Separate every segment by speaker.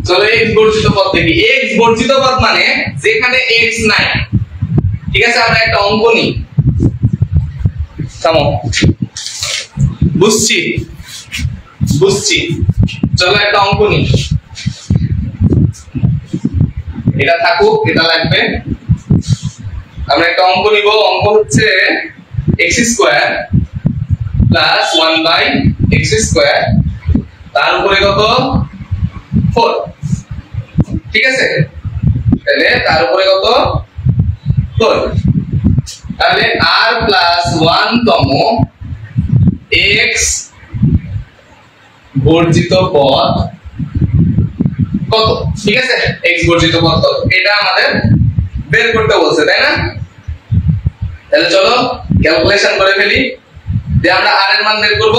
Speaker 1: চলো x বর্জিত পদ দেখি। x বর্জিত পদ মানে যেখানে x নাই। ঠিক আছে, আমরা একটা অঙ্ক নিই। থামো, বুঝছি চলো একটা অঙ্ক নিই। এটা থাকুক, এটা লাগবে। আমরা একটা অঙ্ক নিব। অঙ্ক হচ্ছে x square plus 1/x square তার উপরে কত 4। ঠিক আছে, তাহলে তার উপরে কত 4। তাহলে r প্লাস 1 তম x বর্জিত পদ কত? ঠিক আছে, x বর্জিত পদ কত এটা আমাদের বের করতে বলছে, তাই না? তাহলে চলো ক্যালকুলেশন করে ফেলি যে আমরা r এর মান বের করব।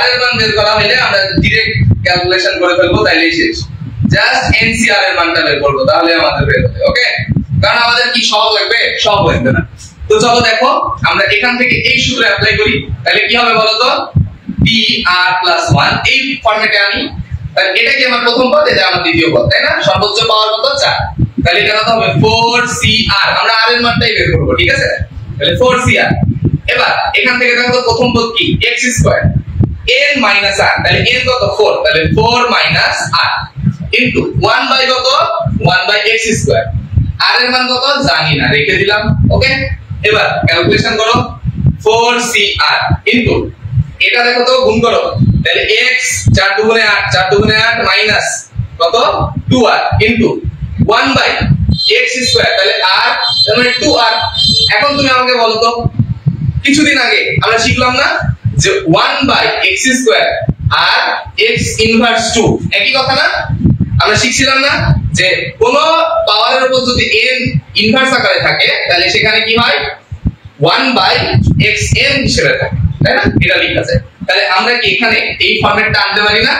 Speaker 1: r এর মান বের করা হলে আমরা ডাইরেক্ট ক্যালকুলেশন করে ফেলবো, তাইলেই শেষ। জাস্ট NCR এর মানটা বের করব, তাহলে আমাদের বের হবে। ওকে, কারণ আমাদের কি সহগ লাগবে? সহগ লাগবে না। তো চলো দেখো আমরা এখান থেকে এই সূত্র অ্যাপ্লাই করি। তাহলে কি হবে বলো তো? dr + 1 এই ফরম্যাটে আনি। তাহলে এটা কি আমার প্রথম পদ, এটা আমার দ্বিতীয় পদ, তাই না? সর্বোচ্চ পাওয়ার কত 4। তাহলে এটা কত হবে 4cr। আমরা r এর মানটাই বের করব। ঠিক আছে, তাহলে 4cr। এবার এখান থেকে দেখো তো প্রথম পদ কি x স্কয়ার n - r। তাহলে n কত 4, তাহলে 4 - r ইনটু 1 কত 1/x স্কয়ার। r এর মান কত জানি না, রেখে দিলাম। ওকে, এবার ক্যালকুলেশন করো 4cr ইনটু এটা দেখো তো গুণ করো। তাহলে x 4 দুগুণে 8, 4 দুগুণে 8 মাইনাস কত 2r ইনটু 1/x স্কয়ার। তাহলে r তার মানে 2r। এখন তুমি আমাকে বলো তো, কিছুদিন আগে আমরা শিখলাম না যে 1/x স্কয়ার আর x ইনভার্স 2 একই কথা না? আমরা শিখছিলাম না যে কোন পাওয়ারের উপর যদি n ইনভার্স আকারে থাকে তাহলে সেখানে কি হয় 1/xn হিসেবে থাকে, তাই না? এটা লেখা যায়। তাহলে আমরা কি এখানে এই ফরম্যাটটা আনতে পারি না?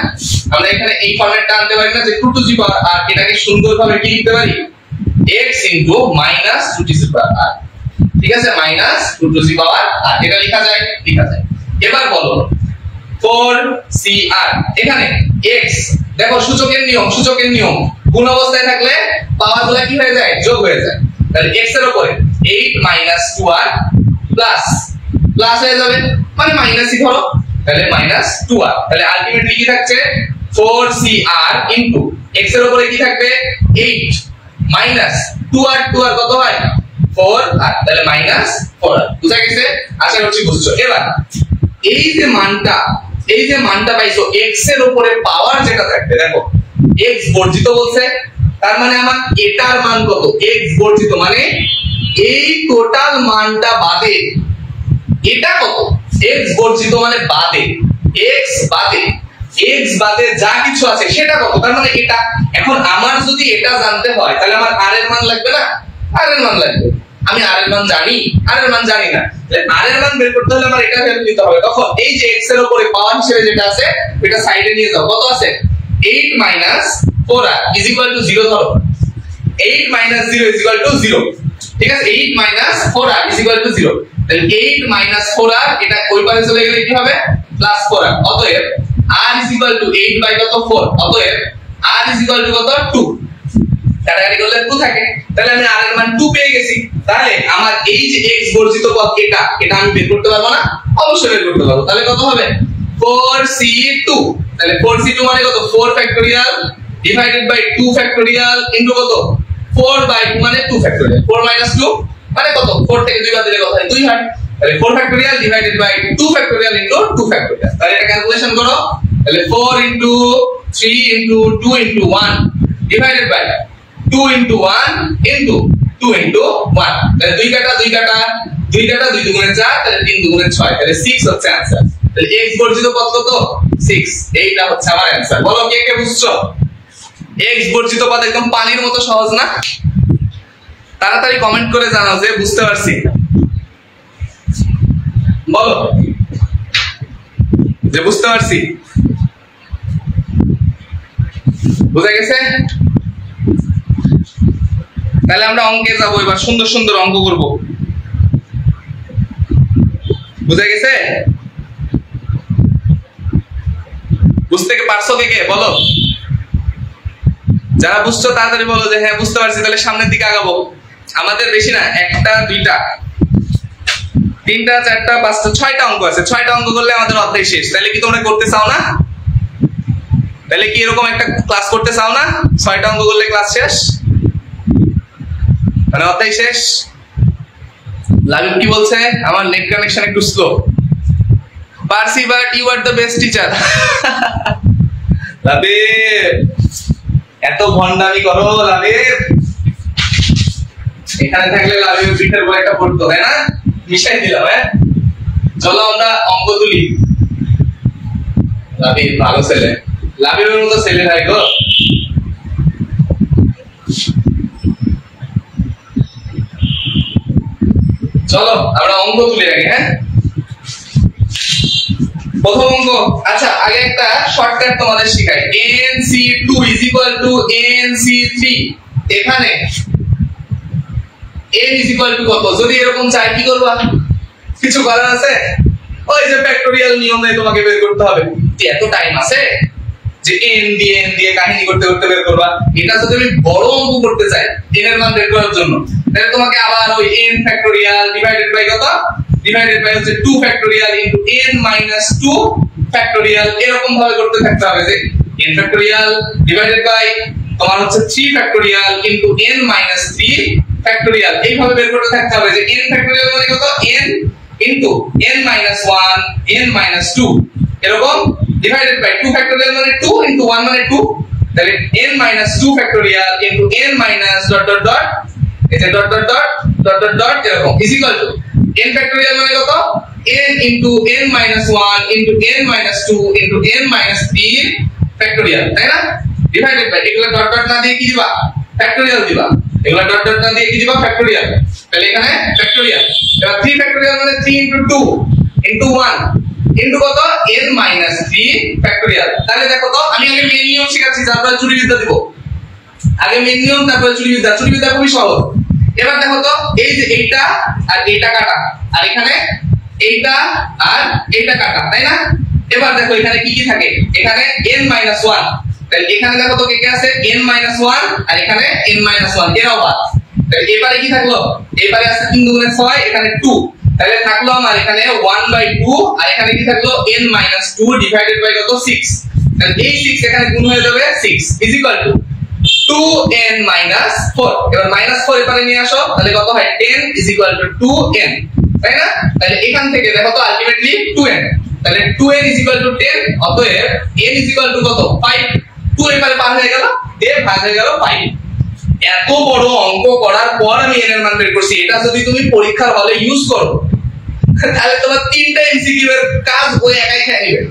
Speaker 1: আমরা এখানে এই ফরম্যাটটা আনতে পারি না যে 2 টু দি পাওয়ার r, এটাকে সুন্দরভাবে কি লিখতে পারি x into minus 2 two the power r। ঠিক আছে, minus 2 two the power r এটা লেখা যায়, লেখা যায়। এবার বলো 4cr। এখানে x দেখো সূচকের নিয়ম গুণ অবস্থায় থাকলে পাওয়ারগুলো কি হয়ে যায়? যোগ হয়ে যায়। তাহলে x এর উপরে 8 - 2r প্লাস হয়ে যাবে মানে মাইনাসই ধরো, তাহলে -2r। তাহলে আলটিমেটলি কি থাকছে 4cr ইনটু x এর উপরে কি থাকবে 8 মাইনাস 2r কত হয় 4r, তাহলে -4r। বুঝা গেছে? আশা করছি বুঝছো। এবার এই যে মানটা পাইছো x এর উপরে পাওয়ার যেটা থাকবে, দেখো x বর্জিত বলছে, তার মানে আমার এটার মান কত x বর্জিত মানে এই টোটাল মানটা বাদে এটা কত x বর্জিত মানে বাদে x বাদে যা কিছু আছে সেটা কত, তার মানে এটা। এখন আমার যদি এটা জানতে হয় তাহলে আমার r এর মান লাগবে না? r এর মান লাগবে। আমি r এর মান জানি, r এর মান জানি না। তাহলে r এর মান বের করতে হলে আমার এটা ভ্যালু নিতে হবে। তখন এই যে x এর উপরে পাওয়ার হিসেবে যেটা আছে এটা সাইডে নিয়ে যাও। কত আছে 8 - 4r = 0 ধরো। 8 - 0 = 0। ঠিক আছে, 8 - 4r = 0। তাহলে 8 - 4r এটা ওই পারে চলে গেলে কি হবে +4r। অতএব r = 8/4। অতএব r = কত 2। কাটাকাটি করলে 2 থাকে। তাহলে আমি r এর মান 2 পেয়ে গেছি। তাহলে আমার এই যে x বর্জিত পদ এটা আমি বের করতে পারবো না? অবশ্যই বের করতে পারবো। তাহলে কত হবে 4c2। তাহলে 4c2 মানে কত 4 factorial divided by 2 factorial into কত 4/2 মানে 2 ফ্যাক্টরিয়াল। 4 - 2 মানে কত 4 থেকে 2 বাদ দিলে কত হয় 2 হয়। তাহলে 4 factorial divided by 2 factorial into 2 factorial. তাহলে এটা ক্যালকুলেশন করো। তাহলে 4 into 3 into 2 into 1 divided by 2 into 1 into 2 into 1। তাহলে 2 কাটা 2 দুগুণে 4, তাহলে 3 দুগুণে 6, তাহলে 6 হচ্ছে आंसर। তাহলে x বর্জিত পদ কত 6, এইটা হচ্ছে আমার आंसर। বলো কে কে বুঝছো? x বর্জিত পদ একদম পানির মতো সহজ না? তাড়াতাড়ি কমেন্ট করে জানাও যে বুঝতে পারছি। বলো যে বুঝতে পারছি। বুঝা গেছে? তাহলে আমরা অঙ্কে যাবো এবার, সুন্দর সুন্দর অঙ্ক করব। বুঝা গেছে? বুঝতে কে পারছো কে কে বলো। যারা বুঝছো তাড়াতাড়ি বলো যে হ্যাঁ বুঝতে পারছি, তাহলে সামনের দিকে আগাবো। আমাদের বেশি না, একটা দুইটা তিনটা চারটা পাঁচটা ছয়টা অঙ্ক আছে, ছয়টা অঙ্ক করলে আমাদের অধ্যায় শেষ। তাহলে কি তোমরা করতে চাও না? তাহলে কি এরকম একটা ক্লাস করতে চাও না? ছয়টা অঙ্ক করলে ক্লাস শেষ, মানে অধ্যায় শেষ। লাবিব কি বলছে? আমার নেট কানেকশন একটু স্লো। পারসি but you are the best teacher. Labib এত ভন্ডামি করো লাবিব, এখানে থাকলে লাবিব পিঠের বইটা পড়তো, তাই না? মিশাই দিলাম। হ্যাঁ চলো আমরা অঙ্ক তুলি। লাবিব ভালো ছেলে, লাবিবের মতো ছেলে নাই গো। চলো আমরা অঙ্ক তুলি আগে। হ্যাঁ প্রথম অঙ্ক। আচ্ছা আগে একটা শর্টকাট তোমাদের শেখাই। nc2 nc3। এখানে n কত? যদি এরকম চাই কি করবা? কিছু করার আছে? ওই যে ফ্যাক্টোরিয়াল নিয়ম নেই, তোমাকে বের করতে হবে। এত টাইম আছে যে n দিয়ে কাহিনী করতে করতে বের করবা? এটা যদি আমি বড় অঙ্ক করতে চাই n এর মান বের করার জন্য, তাহলে তোমাকে আবার ওই n ফ্যাক্টোরিয়াল ডিভাইডেড বাই কত? ডিভাইডেড বাই হচ্ছে 2 factorial into n minus 2 factorial, এরকম ভাবে করতে থাকতে হবে যে n ফ্যাক্টোরিয়াল ডিভাইডেড বাই তোমার হচ্ছে 3 factorial into n minus 3 factorial, এইভাবে বের করতে থাকতে হবে যে n ফ্যাক্টোরিয়াল মানে কত? n into n minus 1 n minus 2, এরকম ডিভাইডেড বাই 2 ফ্যাক্টোরিয়াল মানে 2 ইনটু 1 মানে 2, তাহলে n minus 2 factorial into n minus dot dot dot, এই যে dot dot dot dot dot dot, এরকম is equal to n factorial মানে কত? n into n minus 1 into n minus 2 into n minus 3 factorial, তাই না? Divided by, এগুলো dot dot না দিয়ে কি দিবা? ফ্যাক্টোরিয়াল দিবা। এগুলো ডট ডট না দিয়ে কি দিবা? ফ্যাক্টোরিয়াল। তাহলে এখানে ফ্যাক্টোরিয়াল। এবার 3 ফ্যাক্টোরিয়াল মানে 3 ইনটু 2 ইনটু 1 ইনটু কত? n minus 3 factorial. তাহলে দেখো তো, আমি আগে মেন নিয়ম শিখাচ্ছি, তারপর চুরিবিদ্যা দিব। আগে মেন নিয়ম, তারপর চুরিবিদ্যা। চুরিবিদ্যা খুবই সহজ। এবার দেখো তো, এই যে এইটা আর এইটা কাটা, আর এখানে এইটা আর এইটা কাটা, তাই না? এবার দেখো এখানে কি কি থাকে? এখানে n মাইনাস 1, তাহলে এখানে দেখো তো কে কে আছে? n মাইনাস 1 আর এখানে n মাইনাস 1, এরাও বাদ। তাহলে এবারে কি থাকলো? এবারে আছে 3 দুগুণে 6, এখানে 2, তাহলে থাকলো আমার এখানে 1/2 আর এখানে কি থাকলো? n মাইনাস 2 ডিভাইডেড বাই কত? 6। তাহলে এই 6 এখানে গুণ হয়ে যাবে 6 is equal two 2n minus 4। এবার মাইনাস 4 এবারে নিয়ে আসো, তাহলে কত হয়? 10 ইজ ইকুয়াল টু 2n, তাই না? তাহলে এখান থেকে দেখো তো আলটিমেটলি 2n, তাহলে 2n ইজ ইকুয়াল টু 10, অতএব n ইজ ইকুয়াল টু কত? 5। 2 এবারে পার হয়ে গেল, দিয়ে ভাগ হয়ে গেল 5। এত বড় অঙ্ক করার পর আমি n এর মান বের করছি। এটা যদি তুমি পরীক্ষার হলে ইউজ করো, তাহলে তোমার 3টা এমসিকিউ এর কাজ ওই একাই খেয়ে নেবে।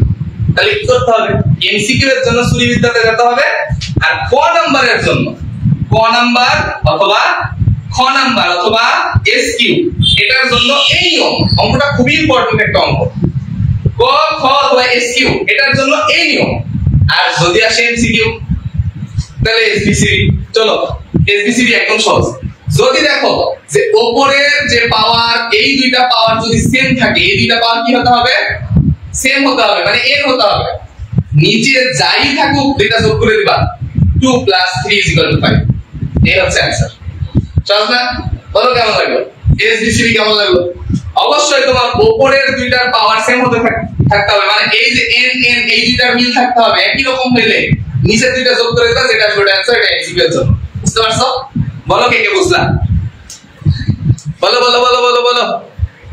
Speaker 1: তাহলে কি করতে হবে? এমসিকিউ এর জন্য চুরিবিদ্যাতে যেতে হবে, আর ক নাম্বারের জন্য ক নাম্বার অথবা খ নাম্বার অথবা এসকিউ, এটার জন্য এই নিয়ম। অঙ্কটা খুবই ইম্পর্টেন্ট একটা অঙ্ক। ক খ অথবা এসকিউ, এটার জন্য এই নিয়ম। আর যদি আসে এমসিকিউ, তাহলে এসবিসিডি। চলো এসবিসিডি একদম সহজ। যদি দেখো যে উপরের যে পাওয়ার, এই দুইটা পাওয়ার যদি সেম থাকে, এই দুইটা পাওয়ার কি হতে হবে? সেম হতে হবে, মানে n হতে হবে। নিচে যাই থাকুক দুইটা যোগ করে দিবা, 2 + 3 = 5। এই হচ্ছে आंसर। চল না, বলো কেমন লাগলো? এসবিসিডি কেমন লাগলো? অবশ্যই তোমার উপরের দুইটার পাওয়ার সেম হতে থাকতে হবে, মানে এই যে n n এই দুইটার মিল থাকতে হবে, একই রকম হইলে নিচের দুইটা যোগ করে দিবা, যেটা আসবে आंसर, এটা এমসিকিউ এর জন্য। বুঝতে পারছো? বলো কে কে বুঝলা? বলো বলো বলো বলো বলো,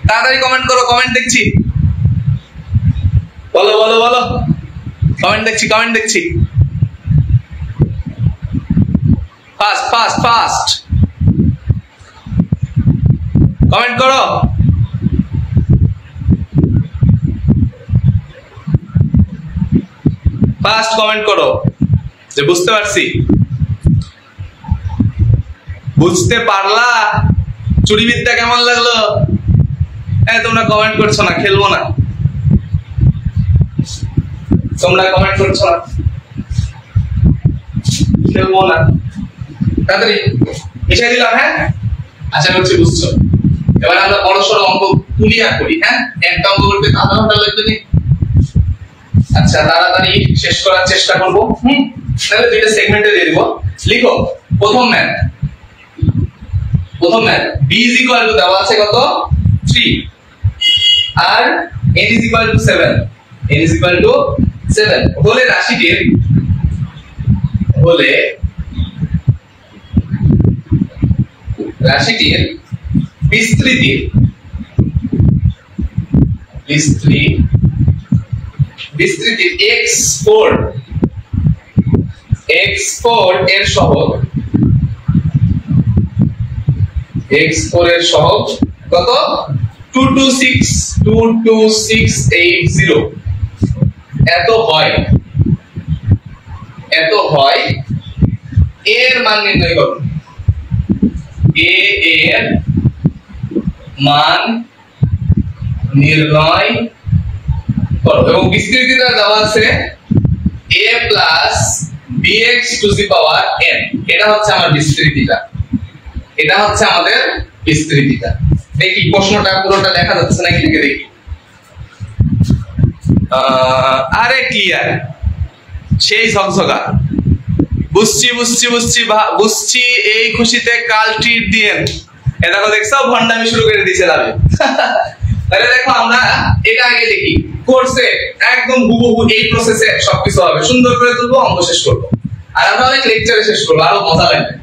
Speaker 1: তাড়াতাড়ি কমেন্ট করো, কমেন্ট দেখছি। বলো বলো বলো, কমেন্ট দেখছি, কমেন্ট দেখছি। ফাস্ট ফাস্ট ফাস্ট কমেন্ট করো। ফাস্ট কমেন্ট করো যে বুঝতে পারছি। বুঝতে পারলা? চুরিবিদ্যা কেমন লাগলো? হ্যাঁ তোমরা কমেন্ট করছো না, খেলবো না। তোমরা কমেন্ট করছো না, খেলবো না। তাড়াতাড়ি মিশাই দিলাম। হ্যাঁ আশা করছি বুঝছো। এবার আমরা বড়সড় অঙ্ক ক্লিয়ার করি। হ্যাঁ একটা অঙ্ক করতে আধা ঘন্টা লাগবে। আচ্ছা তাড়াতাড়ি শেষ করার চেষ্টা করবো। তাহলে দুইটা সেগমেন্টে দিয়ে দিব। লিখো প্রথম math b is equal to দেওয়া আছে কত 3 আর n is equal to 7 হলে রাশিটির বিস্তৃতির x4 এর সহগ কত 22680 এত হয় এর মান নির্ণয় করো। এর মান নির্ণয় করো এবং বিস্তৃতিটা দেওয়া আছে a plus bx to the power n। এটা হচ্ছে আমার বিস্তৃতিটা, দেখি প্রশ্নটা পুরোটা দেখা যাচ্ছে নাকি লিখে দেখি। আরে ক্লিয়ার, সেই ঝকঝকা, বুঝছি এই খুশিতে কাল ট্রিট দিয়েন। এ দেখো দেখছো ভন্ডামি শুরু করে দিয়েছে দাবি। তাহলে দেখো আমরা এটা আগে দেখি, কোর্সে একদম হুবহু এই প্রসেসে সবকিছু হবে, সুন্দর করে তুলবো, অঙ্ক শেষ করবো, আর আমরা অনেক লেকচারে শেষ করবো, আরো মজা লাগবে।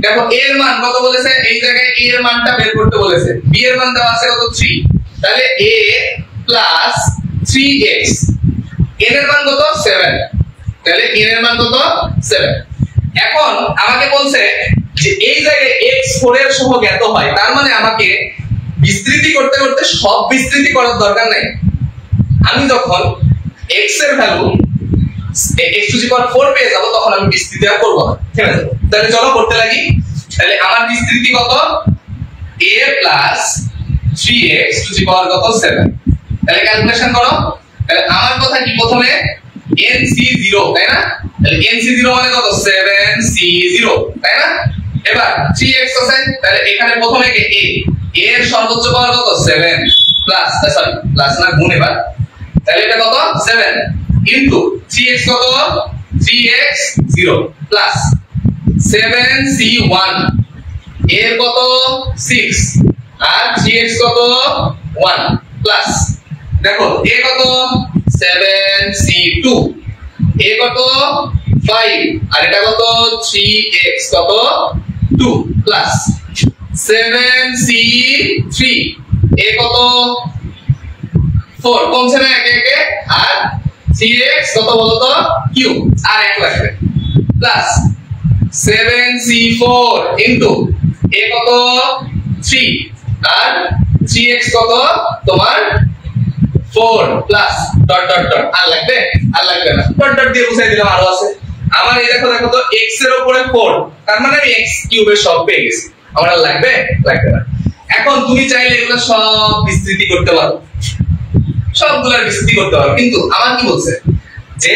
Speaker 1: দেখো এর মান কত বলেছে, এই জায়গায় a এর মানটা বের করতে বলেছে, b এর মান দেওয়া আছে কত 3, তাহলে a প্লাস 3x, n এর মান কত 7, তাহলে n এর মান কত 7। এখন আমাকে বলছে যে এই জায়গায় x4 এর সহগ এত হয়, তার মানে আমাকে বিস্তৃতি করতে সব বিস্তৃতি করার দরকার নাই। আমি যখন x এর ভ্যালু x টু দি পাওয়ার 4 পেয়ে যাব তখন আমি বিস্তৃতি আর করব না, থেমে যাব। তাহলে চলো করতে লাগি। তাহলে আমার বিস্তৃতি কত a plus 3x to the power কত 7। তাহলে ক্যালকুলেশন করো। তাহলে আমার কথা কি, প্রথমে nc0, তাই না? তাহলে nc0 মানে কত 7c0, তাই না? এবার 3x আছে, তাহলে এখানে প্রথমে a এর সর্বোচ্চ পাওয়ার কত 7 প্লাস, সরি প্লাস না গুণ, এবার তাহলে এটা কত 7 ইনটু 3x কত 3x0 প্লাস 7c1 এর কত 6 আর 3x কত 1 প্লাস, দেখো a কত 7c2, a কত 5 আর এটা কত 3x কত 2 প্লাস 7c3 a কত 4 কমছে না একে একে, আর 3x কত বলতো কিউব আর 1 লাগবে প্লাস 7c4 ইনটু a কত 3 আর 3x কত তোমার 4 প্লাস ডট ডট ডট, আর লাগবে না, ডট ডট দিয়ে বুঝাই দিলাম, আরো আছে আমার। এই দেখো তো x এর উপরে 4, তার মানে আমি x কিউবের সব পেয়ে গেছি, আমার আর লাগবে না। এখন তুমি চাইলে এগুলো সব বিস্তৃতি করতে পারো, সবগুলোর বিস্তৃতি করতে পারো, কিন্তু আমার কি বলছে যে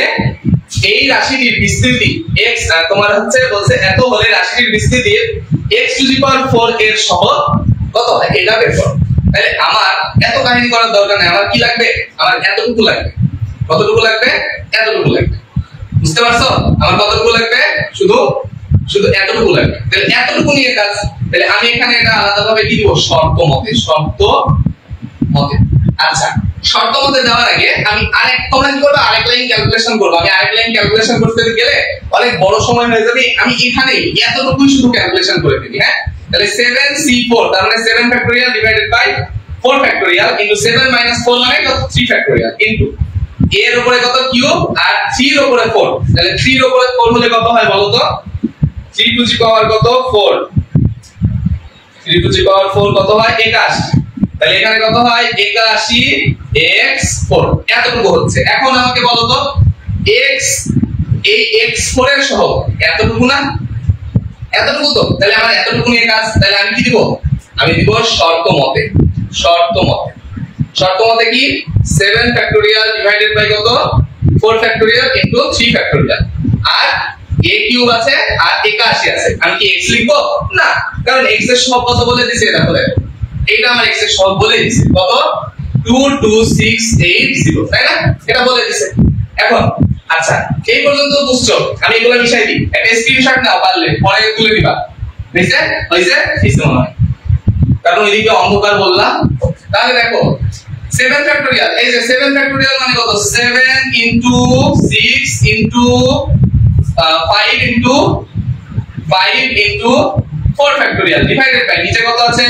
Speaker 1: এই রাশিটির বিস্তৃতি x তোমার হচ্ছে বলছে এত হলে রাশিটির বিস্তৃতি x টু দি পাওয়ার 4 এর সহগ কত হয় এটা বের করো। তাহলে আমার এত কাহিনী করার দরকার নেই, আমার কি লাগবে, আমার এতটুকু লাগবে। কতটুকু লাগবে, এতটুকু লাগবে, বুঝতে পারছো? আমার কতটুকু লাগবে, শুধু এতটুকু লাগবে। তাহলে এতটুকু নিয়ে কাজ। তাহলে আমি এখানে এটা আলাদাভাবে কি দিব, শর্ত মতে। আচ্ছা, শর্ত মতে দেওয়ার আগে আমি তোমরা কি করবে, আরেক লাইন ক্যালকুলেশন করবো। আমি আরেক লাইন ক্যালকুলেশন করতে গেলে অনেক বড় সময় হয়ে যাবে, আমি এখানেই এতটুকুই শুধু ক্যালকুলেশন করে দিই। হ্যাঁ, তাহলে 7c4 তার মানে 7 factorial divided by 4 factorial into 7 minus 4 মানে কত 3 ফ্যাক্টোরিয়াল ইনটু a এর উপরে কত কিউব আর 3 এর উপরে 4। তাহলে 3 এর উপরে 4 হলে কত হয় বলো তো, 3 টু দি পাওয়ার কত 4, 3 টু দি পাওয়ার 4 কত হয় 81। তাহলে এখানে কত হয় 81x4, এতটুকু হচ্ছে। এখন আমাকে বলো তো x এই x4 এর সহগ এতটুকু না, এতটুকু তো, তাহলে আমার এতটুকু নিয়ে কাজ। তাহলে আমি কি দিব, আমি দিব শর্ত মতে কি 7 ফ্যাক্টোরিয়াল ডিভাইডেড বাই কত 4 ফ্যাক্টোরিয়াল ইনটু 3 ফ্যাক্টোরিয়াল, আর a কিউব আছে আর 81 আছে। আমি কি x লিখবো না, কারণ x এর সহগ কত বলে দিয়েছে, এটা বলে এইটা আমার x এর সহগ বলে দিয়েছে কত 22680, তাই না, এটা বলে দিয়েছে। এখন আচ্ছা এই পর্যন্ত বুঝছো, আমি এগুলো মিশাই দিই, একটা স্ক্রিনশট নাও পারলে পরে তুলে দিবা। বুঝছে হইছে কিছু নয়, কারণ ওইদিকে অন্ধকার বললাম। তাহলে দেখো 7 ফ্যাক্টোরিয়াল, এই যে 7 ফ্যাক্টোরিয়াল মানে কত, 7 into 6 into 5 into 5 into 4 factorial divided by নিচে কত আছে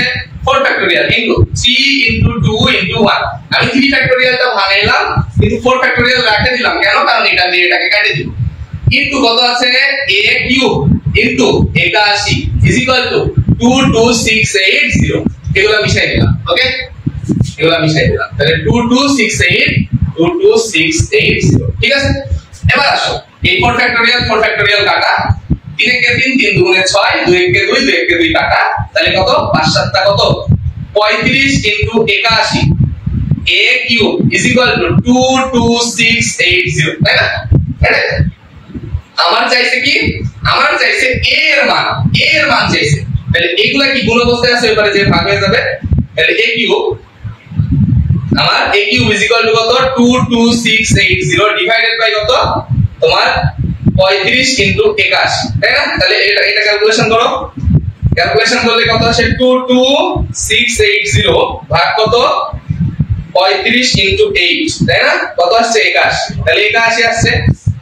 Speaker 1: 4 ফ্যাক্টোরিয়াল ইনটু 3 ইনটু 2 ইনটু 1। আমি 3 ফ্যাক্টোরিয়ালটা ভাঙাইলাম কিন্তু 4 ফ্যাক্টোরিয়াল রেখে দিলাম, কেন, কারণ এটা দিয়ে এটাকে কেটে দিব। ইনটু কত আছে a cube into 81 is equal two 22680। এগুলা মিশাই দিলাম, ওকে, এগুলা মিশাই দিলাম, তাহলে 22680 ঠিক আছে। এবার আসো এই 4 ফ্যাক্টোরিয়াল কাটা, 3 একে 3 3 দুগুণে 6 2 একে 2 2 একে 2 কাটা, তাহলে কত 5 7 টা কত 35 into 81 a cube is equal two 22680, তাই না? আমার চাইছে কি, আমার চাইছে a এর মান চাইছে, তাহলে এগুলা কি গুণ অবস্থায় আছে, এবারে যে ভাগ হয়ে যাবে, তাহলে a কিউব, আমার a cube is equal two কত 22680 ডিভাইডেড বাই কত তোমার 35 ইনটু 81, তাই না? তাহলে এটা ক্যালকুলেশন করো, ক্যালকুলেশন করলে কত আসে 22680 ভাগ কত 35 ইনটু 8, তাই না? কত আসছে 81, তাহলে 81 আসছে,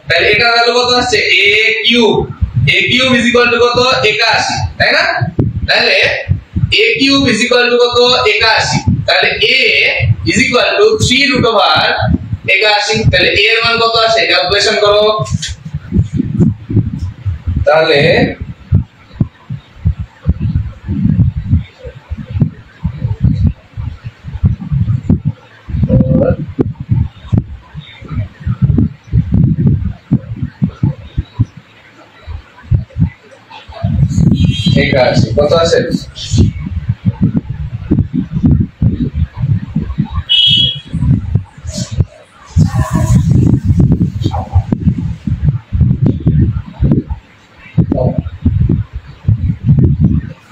Speaker 1: তাহলে এটা ভ্যালু কত আসছে a cube is equal two কত 81, তাই না? তাহলে a cube is equal two কত 81, তাহলে a ইজ ইকুয়াল টু 3√81, তাহলে a এর মান কত আসে ক্যালকুলেশন করো, তাহলে কত আছে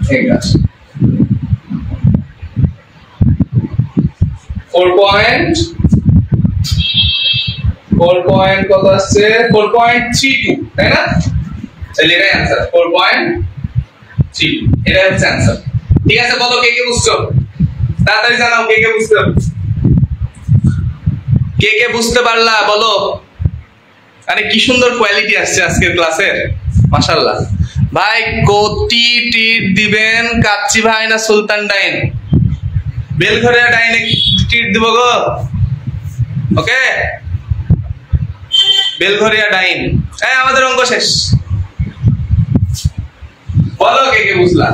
Speaker 1: ঠিক আছে 4 কত আসছে 4.32, তাই না? তাহলে এটাই आंसर 4.32, এটা হচ্ছে आंसर। ঠিক আছে, বলো কে কে বুঝছো, তাড়াতাড়ি জানাও কে কে বুঝছো, কে কে বুঝতে পারলা বলো। আরে কি সুন্দর কোয়ালিটি আসছে আজকের ক্লাসের, মাশাআল্লাহ। ভাই কোটি টিট দিবেন, কাচ্চি ভাই না সুলতান ডাইন? বেলঘরিয়া ডাইনে টিট দিব গো, ওকে, বেলঘরিয়া ডাইন। এই আমাদের অঙ্ক শেষ, বলো কে কে বুঝলা,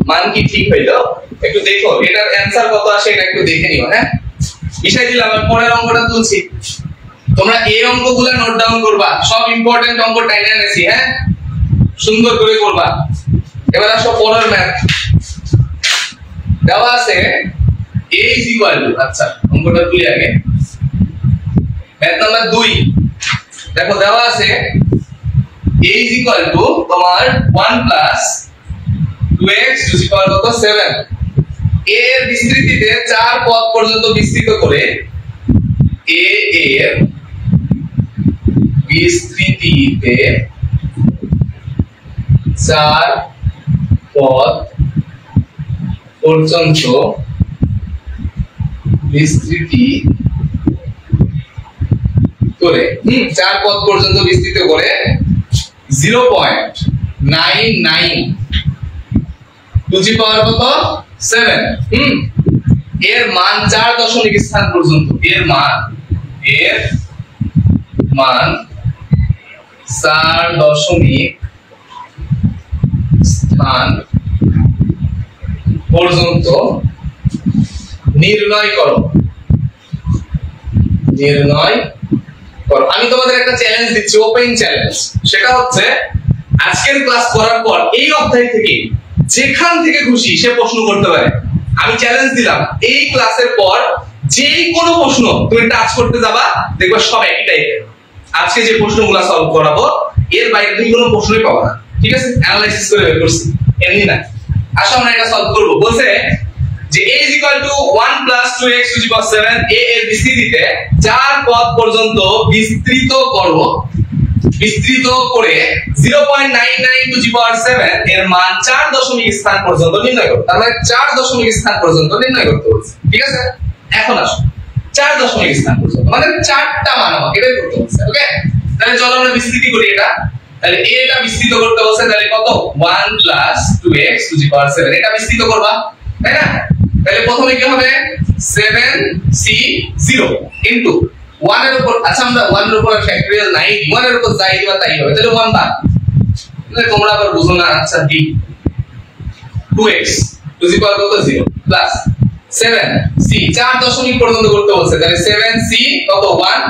Speaker 1: মান কি ঠিক হইলো একটু দেখো, এটার অ্যানসার কত আসে এটা একটু দেখে নিও। হ্যাঁ, বিষয় দিলাম, আমি পরের অঙ্কটা তুলছি, তোমরা এই অঙ্কগুলো নোট ডাউন করবা, সব ইম্পর্টেন্ট অঙ্ক টাইনে এনেছি, হ্যাঁ সুন্দর করে করবা। এবার আসো পরের ম্যাথ, দেওয়া আছে a ইজ ইকুয়াল টু, আচ্ছা অঙ্কটা তুলি আগে, ম্যাথ নাম্বার 2 দেখো দেওয়া আছে a ইজ ইকুয়াল টু তোমার 1 প্লাস 2x ইজ ইকুয়াল কত 7, এর বিস্তৃতিতে 4 পদ পর্যন্ত বিস্তৃত করে a এর বিস্তৃতিতে 4 পদ পর্যন্ত বিস্তৃতি করে 4 পদ পর্যন্ত বিস্তৃত করে 0.99 টু দি পাওয়ার কত 7, এর মান 4 দশমিক স্থান পর্যন্ত, এর মান 4 দশমিক স্থান পর্যন্ত নির্ণয় করো। আমি তোমাদের একটা চ্যালেঞ্জ দিচ্ছি, ওপেন চ্যালেঞ্জ, সেটা হচ্ছে আজকের ক্লাস করার পর এই অধ্যায় থেকে যেখান থেকে খুশি সে প্রশ্ন করতে পারে। আমি চ্যালেঞ্জ দিলাম, এই ক্লাসের পর যে কোনো প্রশ্ন তুমি টাচ করতে যাবা, দেখবা সব একই টাইপের। আজকে যে প্রশ্নগুলো সলভ করাবো এর বাইরে তুমি কোনো প্রশ্নই পাবো না, ঠিক আছে? অ্যানালাইসিস করে বের করছি, এমনি না। আসো আমরা এটা সলভ করব। বলছে যে a is equal to 1 plus 2x to the power 7 a এর বিস্তৃতিতে 4 পদ পর্যন্ত বিস্তৃত করে 0.99 to the power 7 এর মান 4 দশমিক স্থান পর্যন্ত নির্ণয় করতে। তার মানে 4 দশমিক স্থান পর্যন্ত নির্ণয় করতে বলছে। ঠিক আছে, এখন আসো 4 দশমিক স্থান পর্যন্ত মানে 4টা মান আমাকে বের করতে বলছে। ওকে, তাহলে চলো আমরা বিস্তৃতি করি এটা। তাহলে a এটা বিস্তৃত করতে বলছে, তাহলে কত 1 plus 2x to the power 7 এটা বিস্তৃত করবা, তাই না? তাহলে প্রথমে কি হবে 7c0 ইনটু 1 এর উপর, আচ্ছা আমরা 1 এর উপর ফ্যাক্টরিয়াল নাই, 1 এর উপর যাই দিবা তাই হবে, তাহলে 1 বাদ, তাহলে তোমরা আবার বুঝো না, আচ্ছা d 2x two the power কত 0 প্লাস 7c 4 দশমিক পর্যন্ত করতে বলছে, তাহলে 7c কত 1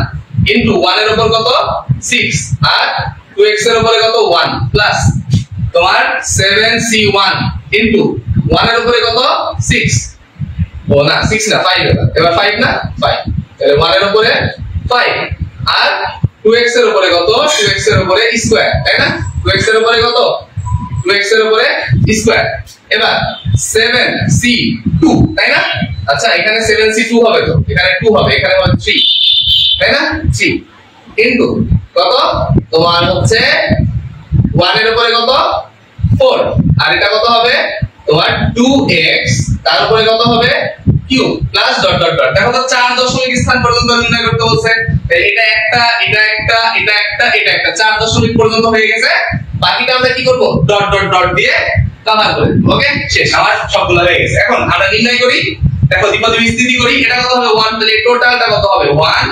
Speaker 1: ইনটু 1 এর উপর কত 6 আর 2x এর উপরে কত 1 প্লাস তোমার 7c1 ইনটু 1 এর উপরে কত 6, ও না 6 না 5 এবার 5 না 5, তাহলে 1 এর উপরে 5 আর 2x এর উপরে কত 2x এর উপরে স্কয়ার, তাই না? 2x এর উপরে কত 2x এর উপরে স্কয়ার, এবার 7c2 তাই না? আচ্ছা এখানে 7c2 হবে, তো এখানে 2 হবে, এখানে হবে 3 তাই না? 3 ইনটু কত তোমার হচ্ছে 1 এর উপরে কত 4 আর এটা কত হবে তোমার 2x তার উপরে কত হবে cube plus dot dot dot. দেখো তো 4 দশমিক স্থান পর্যন্ত নির্ণয় করতে বলছে, এটা একটা এটা একটা এটা একটা এটা একটা 4 দশমিক পর্যন্ত হয়ে গেছে, বাকিটা আমরা কি করব ডট ডট ডট দিয়ে কভার করে দেব। ওকে, শেষ, আমার সবগুলো হয়ে গেছে। এখন আমরা নির্ণয় করি, দেখো দ্বিপদী বিস্তৃতি করি, এটা কত হবে 1, তাহলে টোটালটা কত হবে 1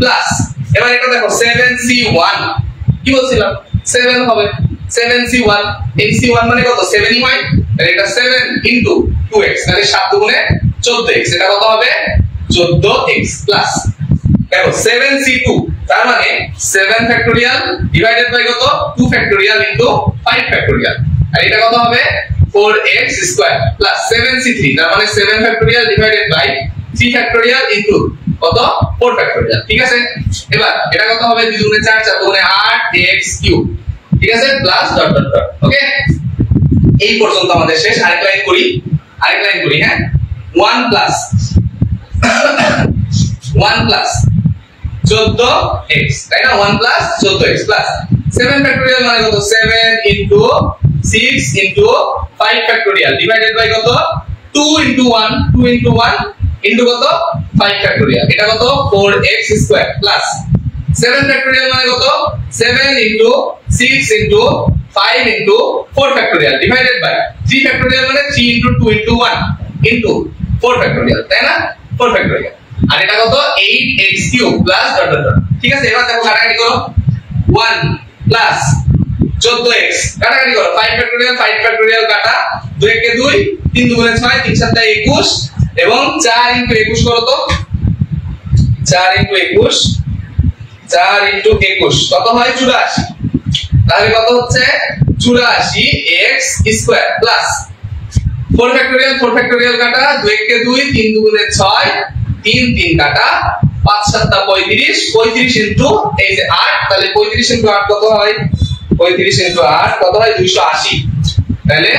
Speaker 1: প্লাস এবার এটা দেখো 7c1 কি বলছিলাম 7 হবে 7c1, এই c1 মানে কত 7 ই হয়, তাহলে এটা 7 ইনটু 2x তাহলে 7 গুণে 14x, এটা কত হবে 14x প্লাস দেখো 7c2 তার মানে 7 ফ্যাক্টোরিয়াল ডিভাইডেড বাই কত 2 ফ্যাক্টোরিয়াল ইনটু 5 ফ্যাক্টোরিয়াল, আর এটা কত হবে 4x স্কয়ার প্লাস 7c3 তার মানে 7 factorial divided by 3 factorial into কত 4 ফ্যাক্টোরিয়াল। ঠিক আছে, এবার এটা কত হবে 2 গুণে 4 4 গুণে 8x কিউব, ঠিক আছে, প্লাস ডট ডট ডট। ওকে, এই পর্যন্ত আমাদের শেষ। আরেক লাইন করি হ্যাঁ 1 প্লাস 14x তাই না 1 প্লাস 14x প্লাস 7 ফ্যাক্টোরিয়াল মানে কত 7 into 6 into 5 factorial divided by কত 2 ইনটু 1 ইনটু কত 5 ফ্যাক্টোরিয়াল, এটা কত 4x স্কয়ার প্লাস 7 ফ্যাক্টোরিয়াল মানে কত 7 into 6 into 5 into 4 factorial divided by 3 factorial মানে 3 ইনটু 2 ইনটু 1 ইনটু 4 ফ্যাক্টোরিয়াল, তাই না 4 ফ্যাক্টোরিয়াল, আর এটা কত 8x cube plus dot dot dot. ঠিক আছে, এবার দেখো কাটাকাটি করো 1 প্লাস 14x কাটাকাটি করো 5 ফ্যাক্টোরিয়াল কাটা 2 কে 2 3 দুগুণে 6 3 7 21 এবং 4 ইনটু 21 করো তো 4 ইনটু 21 কত হয় 84, তাহলে কত হচ্ছে 84x স্কয়ার প্লাস 4 ফ্যাক্টোরিয়াল কাটা 2 কে 2 3 দুগুণে 6 3 3 কাটা 5 7 35 ইনটু এই যে 8, তাহলে 35 ইনটু 8 কত হয় 35 ইনটু 8 কত হয় 280, তাহলে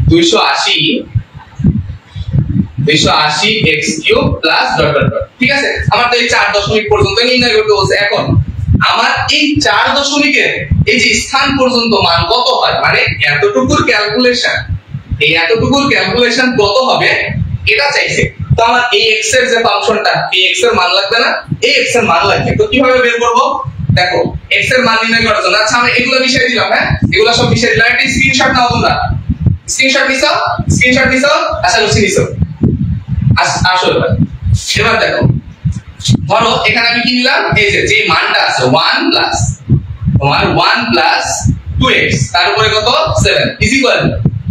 Speaker 1: 280x cube plus dot dot dot. ঠিক আছে, আমার তো এই 4 দশমিক পর্যন্ত নির্ণয় করতে বলছে। এখন আমার এই 4 দশমিকের এই যে স্থান পর্যন্ত মান কত হয়, মানে এতটুকুর ক্যালকুলেশন কত হবে এটা চাইছে। তো আমার এই x এর যে ফাংশনটা এই x এর মান লাগবে না, এই x এর মান লাগবে, তো কিভাবে বের করব দেখো x এর মান নির্ণয় করার জন্য আচ্ছা আমি এগুলো বিষয় দিলাম, হ্যাঁ এগুলো সব বিষয় দিলাম, একটা স্ক্রিনশট নাও তোমরা, স্ক্রিনশট দিছো আচ্ছা লুচি দিছো আসলে এবার দেখো ধরো এখানে আমি কি নিলাম এই যে মানটা আছে 1 প্লাস তোমার 1 প্লাস 2x তার উপরে কত 7 ইজ ইকুয়াল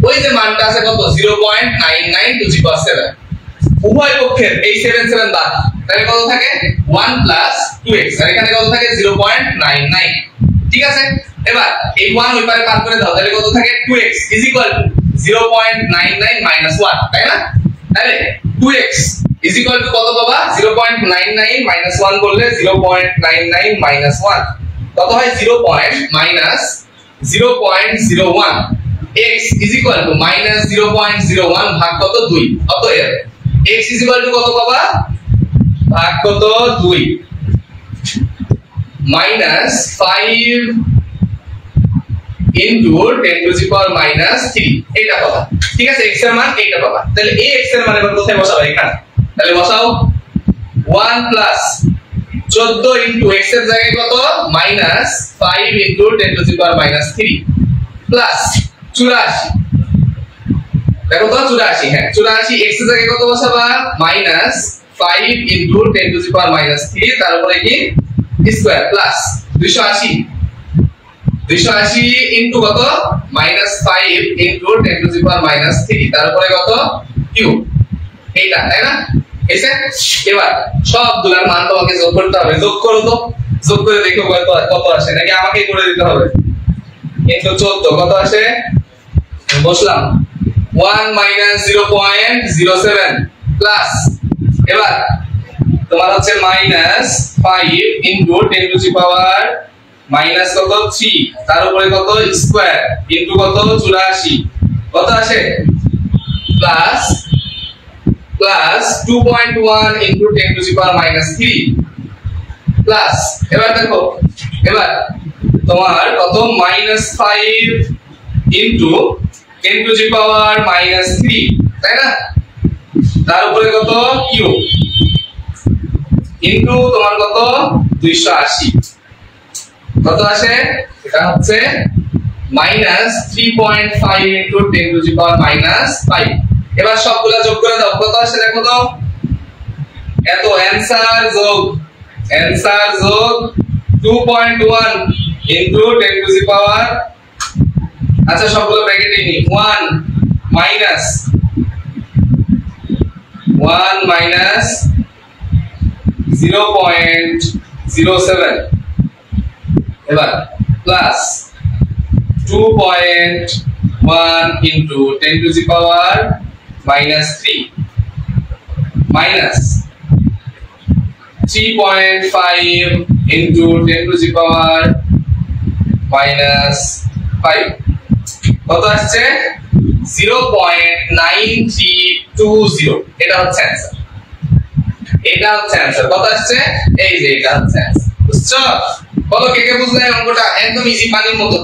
Speaker 1: ওই যে মানটা আছে কত 0.99 টু দি পাওয়ার 7 উভয় পক্ষের এই 7 7 বাদ, তাহলে কত থাকে 1 প্লাস 2x আর এখানে কত থাকে 0.99। ঠিক আছে, এবার এই 1 ওই পারে পার করে দাও, তাহলে কত থাকে 2x is equal two 0.99 minus 1, তাই না? তাহলে 2x ইজ ইকুয়াল টু কত পাবা 0.99 মাইনাস 1 করলে 0.99 মাইনাস 1 কত হয় 0 minus 0.01 x is equal to minus 0.01 ভাগ কত 2 অতএব x is equal to কত পাবা ভাগ কত 2 minus 5 into 10 to the power minus 3 এটা পাবা ঠিক আছে x এর মান এইটা পাবা তাহলে এই x এর মান এবার কোথায় বসাবো এখানে তাহলে বসাও 1 plus 14 into x এর জায়গায় কত minus 5 into 10 to the power minus 3 plus 84 দেখো তো 84 হ্যাঁ 84 x এর জায়গায় কত বসাবা minus 5 into 10 to the power minus 3 তার উপরে কি স্কয়ার প্লাস 280 into কত minus 5 into 10 to the power minus 3 তার উপরে কত কিউব এইটা তাই না এসে এবার সবগুলোর মান তোমাকে যোগ করতে হবে যোগ করো তো যোগ করে দেখো কত আসে নাকি আমাকে করে দিতে হবে কিন্তু 14 কত আসে বসলাম 1 minus 0.07 প্লাস এবার তোমার হচ্ছে minus 5 into 10 to the power minus কত 3 তার উপরে কত স্কয়ার ইনটু কত 84 কত আসে plus 2.1 into 10 to the power minus 3 plus এবার দেখো এবার তোমার কত minus 5 into 10 to the power minus 3 তাই না তার উপরে কত কিউব ইনটু তোমার কত 280 কত আসে এটা হচ্ছে minus 3.5 into 10 to the power minus 5 এবার সবগুলা যোগ করে দাও কত আসে দেখো তো এত অ্যানসার যোগ 2.1 into 10 to the power আচ্ছা সবগুলো ব্র্যাকেটে নি 1 minus 0.07 এবার plus 2.1 into 10 to the power minus 3 minus 3.5 into 10 to the power minus 5 কত আসছে 0.9320 এটা হচ্ছে অ্যানসার কত আসছে এই যে এটা হচ্ছে অ্যানসার বুঝছো বলো কে কে বুঝলে অঙ্কটা একদম ইজি পানির মতো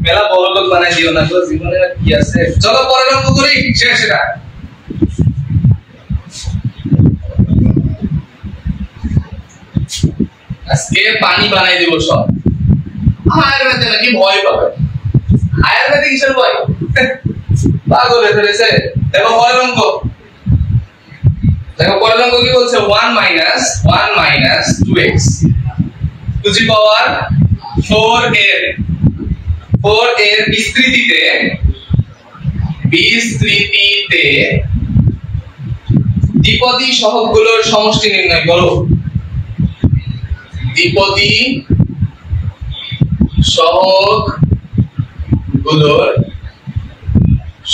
Speaker 1: মেলা বড় লোক বানাই দিও না তো জীবনে কি আছে চলো পরের অঙ্ক করি শেষ এটা আজকে পানি বানাই দিব সব আয়ারবেদে নাকি ভয় পাবে আয়ারবেদে কিসের ভয় পাগল হয়ে ফেলেছে দেখো পরের অঙ্ক কি বলছে 1 minus 2x to the power 4 এর বিস্তৃতিতে দ্বিপদী সহগগুলোর সমষ্টি নির্ণয় করো দ্বিপদী সহগগুলোর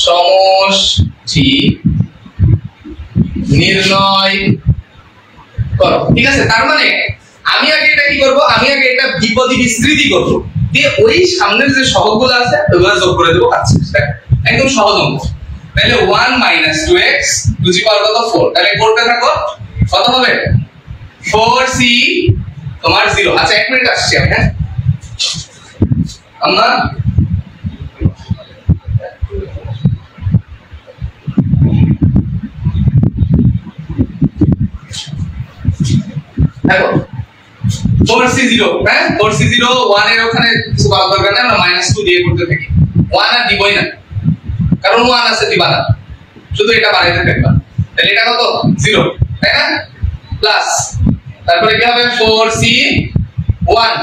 Speaker 1: সমষ্টি নির্ণয় করো ঠিক আছে তার মানে আমি আগে এটা কি করব আমি আগে এটা দ্বিপদী বিস্তৃতি করব দিয়ে ওই সামনের যে সহগগুলো আছে ওগুলো যোগ করে দেব কাজ একদম সহজ অঙ্ক তাহলে 1 minus 2x two the power কত 4 তাহলে করতে থাকো কত হবে 4c তোমার 0 আচ্ছা 1 মিনিট আসছি আমি হ্যাঁ আমরা দেখো 4c0 হ্যাঁ 4c0 1 এর ওখানে কিছু করার দরকার নেই আমরা -2 দিয়ে করতে থাকি 1 আর দিবই না কারণ 1 আছে দিবা না শুধু এটা বাড়াইতে থাকবা তাহলে এটা কত 0 তাই না প্লাস তারপরে কি হবে 4c1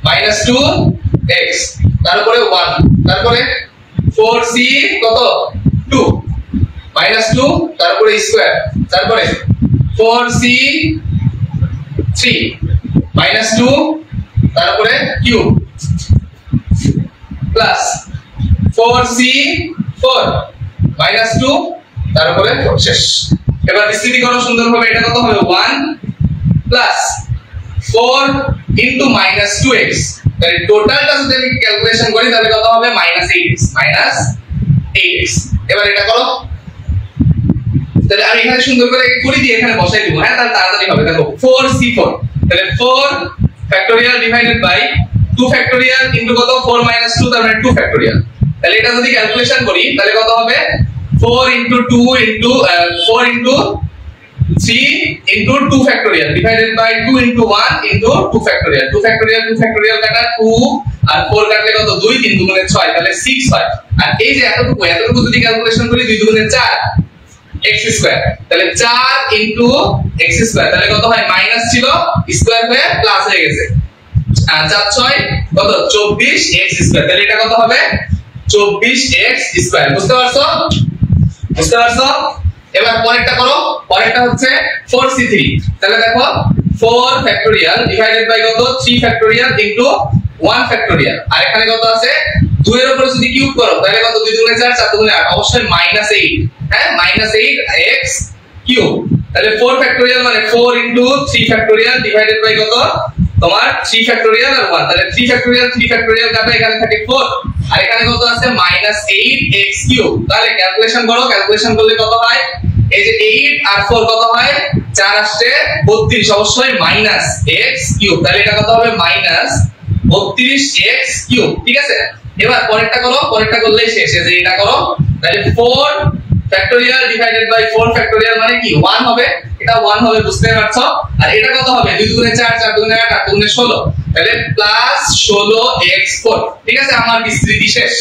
Speaker 1: -2x তারপরে 1 তারপরে 4c কত 2 -2 তারপরে স্কয়ার তারপরে 4c 3 -2 তারপরে কিউব প্লাস 4c4 -2 তারপরে শেষ এবার বিস্তৃতি করো সুন্দরভাবে এটা কত হবে 1 প্লাস 4 into -2x তাহলে টোটালটা যদি আমি ক্যালকুলেশন করি তাহলে কত হবে -8x এবার এটা করো। তাহলে আমি এখানে সুন্দর করে করে দিয়ে এখানে বসাই দেব, হ্যাঁ তাহলে তাড়াতাড়ি হবে। দেখো 4c4, তাহলে 4 factorial divided by 2 factorial into কত 4 - 2 তার মানে 2 ফ্যাক্টোরিয়াল। তাহলে এটা যদি ক্যালকুলেশন করি তাহলে কত হবে 4 * 2 * 4 * 3 * 2 factorial divided by 2 * 1 * 2 factorial. 2 factorial কাটা 2 আর 4 কাটলে কত 2 3 2 গুণে 6 তাহলে 6 হয়। আর এই যে এতটুকু যদি ক্যালকুলেশন করি 2 গুণে 4 x স্কয়ার, তাহলে 4 * x স্কয়ার তাহলে কত হয় মাইনাস ছিল স্কয়ার হয়ে প্লাস হয়ে গেছে। 4 6 কত 24x স্কয়ার, তাহলে এটা কত হবে 24x স্কয়ার। বুঝতে পারছো? এবার পরেরটা করো। পরেরটা হচ্ছে 4c3, তাহলে দেখো 4 ফ্যাক্টোরিয়াল ডিভাইডেড বাই কত 3 ফ্যাক্টোরিয়াল ইনটু 1 ফ্যাক্টোরিয়াল। আর এখানে কত আছে 2 এর উপরে যদি কিউব করো তাহলে কত 2 গুণে 4 4 গুণে 8 অবশ্যই -8, হ্যাঁ -8x কিউব। তাহলে 4 ফ্যাক্টোরিয়াল মানে 4 * 3 ফ্যাক্টোরিয়াল ডিভাইডেড বাই কত তোমার 3 ফ্যাক্টোরিয়াল আর 1, তাহলে 3 ফ্যাক্টোরিয়াল কাটা এখানে থাকে 4 আর এখানে কত আছে -8x কিউব। তাহলে ক্যালকুলেশন করো, ক্যালকুলেশন করলে কত হয় এই যে 8 আর 4 কত হয় 4 আসছে 32 অবশ্যই -x কিউব, তাহলে এটা কত হবে -32x কিউব। ঠিক আছে, এবার পরেরটা করো, পরেরটা করলেই শেষ। এই যে এটা করো, তাহলে 4 ফ্যাক্টোরিয়াল ডিভাইডেড বাই 4 ফ্যাক্টোরিয়াল মানে কি 1 হবে, এটা 1 হবে বুঝতে পারছো। আর এটা কত হবে 2 গুণে 4 4 গুণে 8 8 গুণে 16 তাহলে +16x4। ঠিক আছে, আমার বিস্তৃতি শেষ।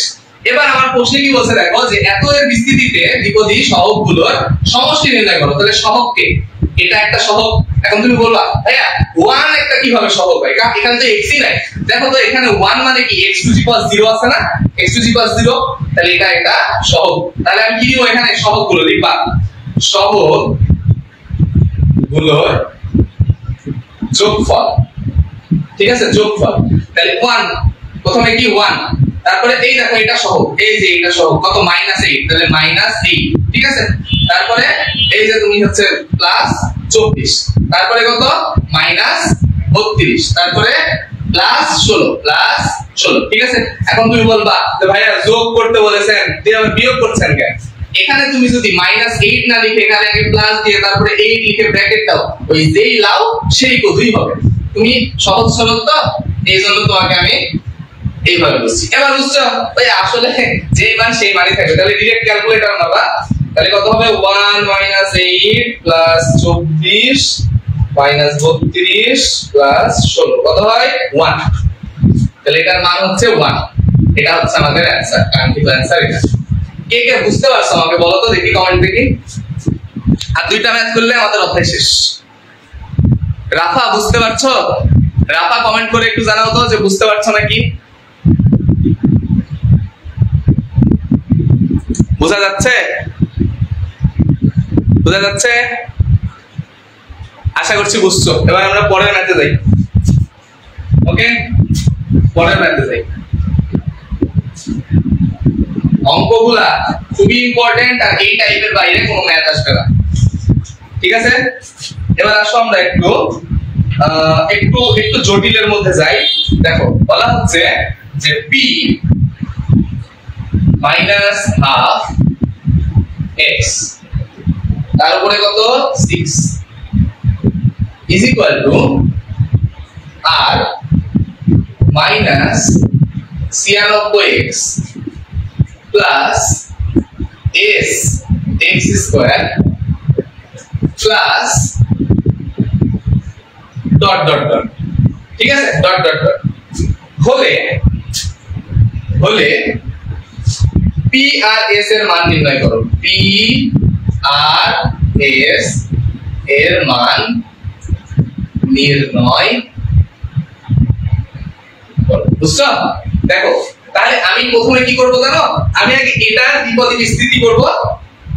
Speaker 1: এবার আমার প্রশ্নে কি বলছে দেখো যে এত এর বিস্তৃতিতে দ্বিপদী সহগগুলোর সমষ্টি নির্ণয় করো। তাহলে সহগ কে, এটা একটা সহগ। এখন তুমি বলবা ভাইয়া 1 একটা কিভাবে সহগ হয়, কারণ এখানে তো x ই নাই। দেখো তো এখানে 1 মানে কি x টু দি পাওয়ার 0 আছে না, x টু দি পাওয়ার 0, তাহলে এটা একটা সহগ। তাহলে আমি কি দিব এখানে সহগগুলো লিখবা, সহগগুলোর যোগফল। ঠিক আছে, যোগফল। তাহলে 1 প্রথমে কি 1, তারপরে এই দেখো এটা সহগ, এই যে এটা সহগ কত -8, তাহলে -8। ঠিক আছে, তারপরে এই যে তুমি হচ্ছে +24, তারপরে কত -32, তারপরে +16। ঠিক আছে, এখন তুমি বলবা যে ভাইয়া যোগ করতে বলেছেন দিয়ে আবার বিয়োগ করছেন কেন? এখানে তুমি যদি -8 না লিখে এখানে আগে প্লাস দিয়ে তারপরে 8 লিখে ব্র্যাকেট দাও, ওই যেই লাও সেই কতই হবে। তুমি সহজ সরল তো, এইজন্য তোমাকে আমি এইভাবে বলছি। এবার বুঝছো ভাই আসলে যে মান সেই মানই থাকবে। তাহলে ডাইরেক্ট ক্যালকুলেটর মারবা, তাহলে কত হবে 1 - 8 + 24 - 32 + 16 কত হয় 1। তাহলে এটার মান হচ্ছে 1। এটা হচ্ছে আমাদের অ্যানসার, কাঙ্ক্ষিত অ্যানসার এটা। কে কে বুঝতে পারছো আমাকে বলো তো দেখি কমেন্ট দেখি। আর দুইটা ম্যাথ করলে আমাদের অধ্যায় শেষ। রাফা বুঝতে পারছো? রাফা কমেন্ট করে একটু জানাও তো যে বুঝতে পারছো নাকি। বোঝা যাচ্ছে? বোঝা যাচ্ছে? আশা করছি বুঝছো। এবার আমরা পরের ম্যাথে যাই। ওকে, পরের ম্যাথে যাই। অঙ্কগুলা খুবই ইম্পর্টেন্ট, আর এই টাইপের বাইরে কোনো ম্যাথ আসবে না। ঠিক আছে, এবার আসো আমরা একটু জটিলের মধ্যে যাই। দেখো বলা হচ্ছে যে p -½ x তার উপরে কত 6 is equal to r -96x plus s x square plus dot dot dot. ঠিক আছে, ডট ডট ডট হলে p আর s এর মান নির্ণয় করো। p আর s এর মান নির্ণয় করো। বুঝছো? দেখো তাহলে আমি প্রথমে কি করব জানো, আমি আগে এটার দ্বিপদী বিস্তৃতি করব।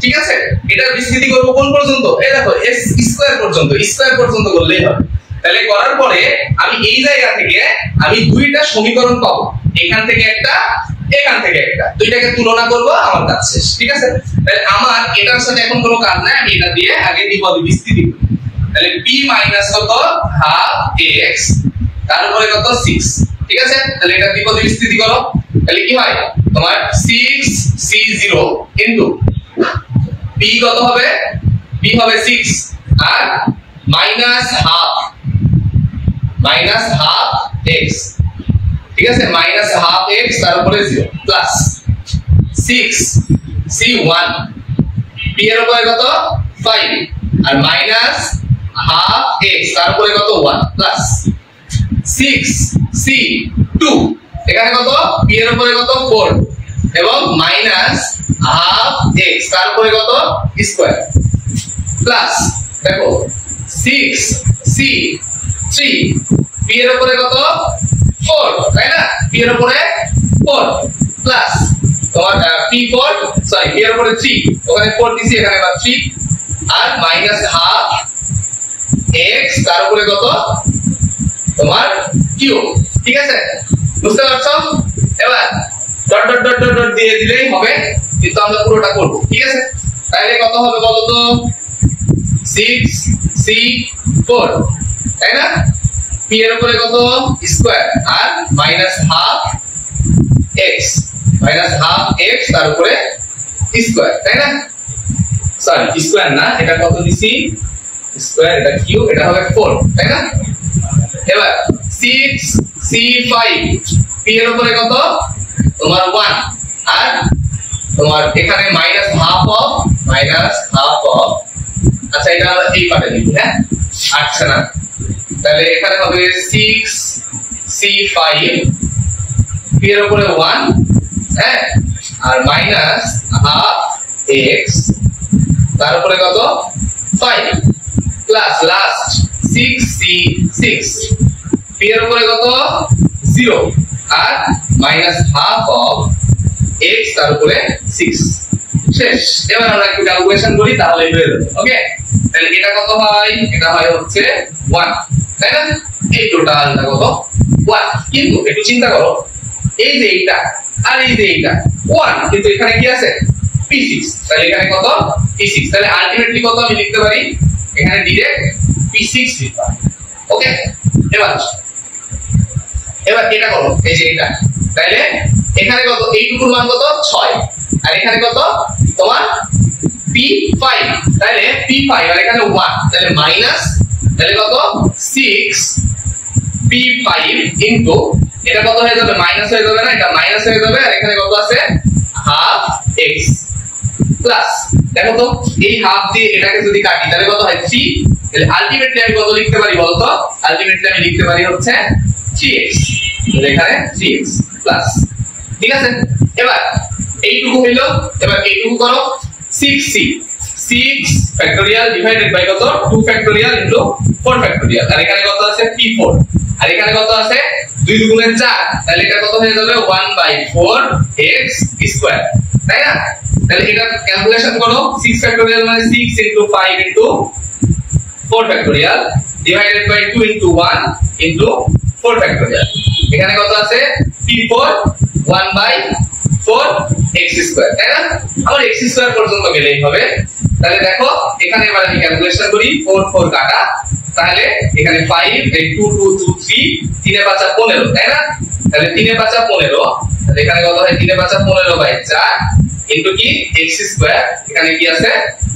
Speaker 1: ঠিক আছে, এটার বিস্তৃতি করব কোন পর্যন্ত, এই দেখো s স্কয়ার পর্যন্ত করলেই হবে। তাহলে করার পরে আমি এই জায়গা থেকে আমি দুইটা সমীকরণ পাবো, এখান থেকে একটা এখান থেকে একটা, দুইটাকে তুলনা করব, আমার কাজ শেষ। ঠিক আছে, তাহলে আমার এটার সাথে এখন কোনো কাজ নাই, আমি এটা দিয়ে আগে দ্বিপদী বিস্তৃতি করি। তাহলে p - কত ½ x তার উপরে কত 6 ঠিক আছে তাহলে এটা দ্বিপদী বিস্তৃতি করো তাহলে কি হয় তোমার 6c0 ইনটু p কত হবে p হবে 6 আর মাইনাস হাফ x ঠিক আছে মাইনাস হাফ x তার উপরে 0 প্লাস 6c1 p এর উপরে কত 5 আর মাইনাস হাফ x তার উপরে কত 1 প্লাস 6c2 এখানে কত p এর উপরে কত 4 এবং মাইনাস হাফ x তার উপরে কত স্কয়ার প্লাস দেখো 6c3 p এর উপরে কত 4 তাই না p এর উপরে 4 প্লাস তোমার p4 সরি p এর উপরে 3 ওখানে 4 দিছি এখানে আবার 3 আর মাইনাস হাফ x তার উপরে কত তোমার কিউব ঠিক আছে বুঝতে পারছো এবার dot dot dot dot dot দিয়ে দিলেই হবে কিন্তু আমরা পুরোটা করব ঠিক আছে তাহলে কত হবে বলো তো 6c4 তাই না p এর উপরে কত স্কয়ার আর মাইনাস হাফ x তার উপরে স্কয়ার তাই না সরি স্কয়ার না এটা কত দিছি স্কয়ার এটা কিউব এটা হবে 4 তাই না এবার 6c5 p এর উপরে কত তোমার 1 আর তোমার এখানে মাইনাস হাফ অফ আচ্ছা এটা আমরা এই পাটে লিখি হ্যাঁ আচ্ছা না তাহলে এখানে হবে 6c5 p এর উপরে 1 হ্যাঁ আর মাইনাস হাফ x তার উপরে কত 5 প্লাস লাস্ট 6c6 p এর উপরে কত 0 আর মাইনাস হাফ অফ x তার উপরে 6 শেষ এবার আমরা একটু ক্যালকুলেশন করি তাহলে হয়ে যাবে ওকে তাহলে এটা কত হয় এটা হয় হচ্ছে 1 তাই না এই টোটালটা কত 1 কিন্তু একটু চিন্তা করো এই যে এইটা আর এই যে এইটা 1 কিন্তু এখানে কি আছে p6 তাহলে এখানে কত p6 তাহলে আলটিমেটলি কত আমি লিখতে পারি এখানে ডাইরেক্ট p6 লিখতে পারি ওকে এবার এটা করো এই যে এটা তাহলে এখানে কত এইটুকুর মান কত 6 আর এখানে কত তোমার p5 তাহলে p5 আর এখানে 1 তাহলে মাইনাস তাহলে কত 6 p5 ইনটু এটা কত হয়ে যাবে মাইনাস হয়ে যাবে না এটা মাইনাস হয়ে যাবে আর এখানে কত আছে হাফ x প্লাস দেখো তো এই হাফ দিয়ে এটাকে যদি কাটি তাহলে কত হয় 3 তাহলে আলটিমেটলি আমি কত লিখতে পারি বলো তো আলটিমেটলি আমি লিখতে পারি হচ্ছে 3x এখানে 3x প্লাস ঠিক আছে এবার এইটুকু হইলো এবার এইটুকু করো 6c 6 ফ্যাক্টোরিয়াল ডিভাইডেড বাই কত 2 ফ্যাক্টোরিয়াল ইনটু 4 ফ্যাক্টোরিয়াল আর এখানে কত আছে p4 আর এখানে কত আছে 2 দুগুণে 4 তাহলে এটা কত হয়ে যাবে 1/4x স্কয়ার তাই না তাহলে এটা ক্যালকুলেশন করো 6 ফ্যাক্টোরিয়াল মানে 6 into 5 into 4 factorial divided by 2 into 1 into 4 factorial এখানে কত আছে p4 1/4x স্কয়ার তাই না আমার x স্কয়ার পর্যন্ত গেলেই হবে তাহলে দেখো এখানে এবার আমি ক্যালকুলেশন করি 4 4 কাটা তাহলে এখানে 5 এই 2 2 2 3 3 এর 5 15 তাই না তাহলে 3 এর 5 15 তাহলে এখানে কত হয় 3 এর 5 15/4 ইনটু কি x স্কয়ার এখানে কি আছে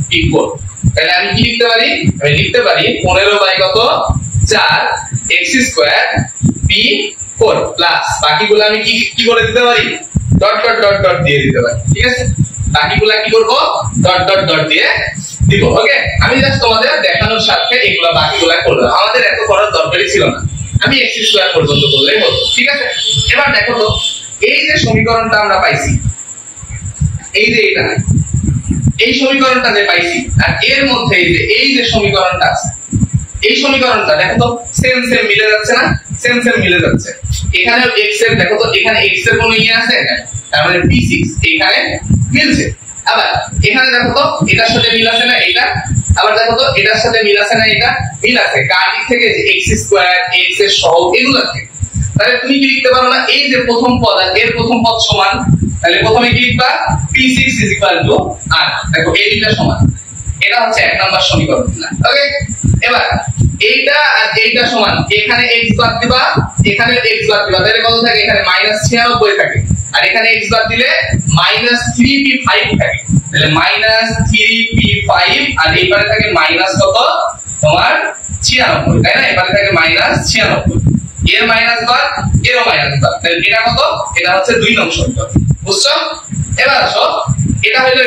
Speaker 1: p4 তাহলে আমি কি লিখতে পারি আমি লিখতে পারি 15 বাই কত 4 x স্কয়ার p4 প্লাস বাকিগুলো আমি কি করে দিতে পারি ডট ডট ডট ডট দিয়ে দিতে পারি ঠিক আছে বাকিগুলো কি করব ডট ডট ডট দিয়ে দিব ওকে আমি জাস্ট তোমাদের দেখানোর সাথে এগুলা বাকিগুলা করলাম আমাদের এত করার দরকারই ছিল না আমি x স্কয়ার পর্যন্ত করলেই হতো ঠিক আছে এবার দেখো তো এই যে সমীকরণটা আমরা পাইছি এই যে এটা এই সমীকরণটা যে পাইছি আর এর মধ্যে এই যে সমীকরণটা আছে এই সমীকরণটা দেখো তো সেম সেম মিলে যাচ্ছে না সেম সেম মিলে যাচ্ছে এখানে x এর দেখো তো এখানে x এর কোনো ইয়ে আছে তার মানে p6 এখানে মিলছে আবার এখানে দেখো তো এটার সাথে মিল আছে না এটা আবার দেখো তো এটার সাথে মিল আছে না এটা মিল আছে কার দিক থেকে যে x স্কয়ার x এর সহগ এগুলা থেকে তাহলে তুমি কি লিখতে পারো না এই যে প্রথম পদ আর এর প্রথম পদ সমান তাহলে প্রথমে কি লিখবা p6 r দেখো এই দুইটা সমান এটা হচ্ছে এক নাম্বার সমীকরণ ওকে এবার এইটা আর এইটা সমান, এখানে x বাদ দিবা এখানে x বাদ দিবা, তাহলে কত থাকে এখানে -96 থাকে, আর এখানে x বাদ দিলে -3p5 থাকে, তাহলে -3p5 আর এইবারে থাকে মাইনাস কত তোমার 96, তাই না? এবারে থাকে -96, এর মাইনাস বাদ এরও মাইনাস বাদ, তাহলে এটা কত? এটা হচ্ছে 2 নং সমীকরণ। বুঝছো? এবার আসো, এটা হলো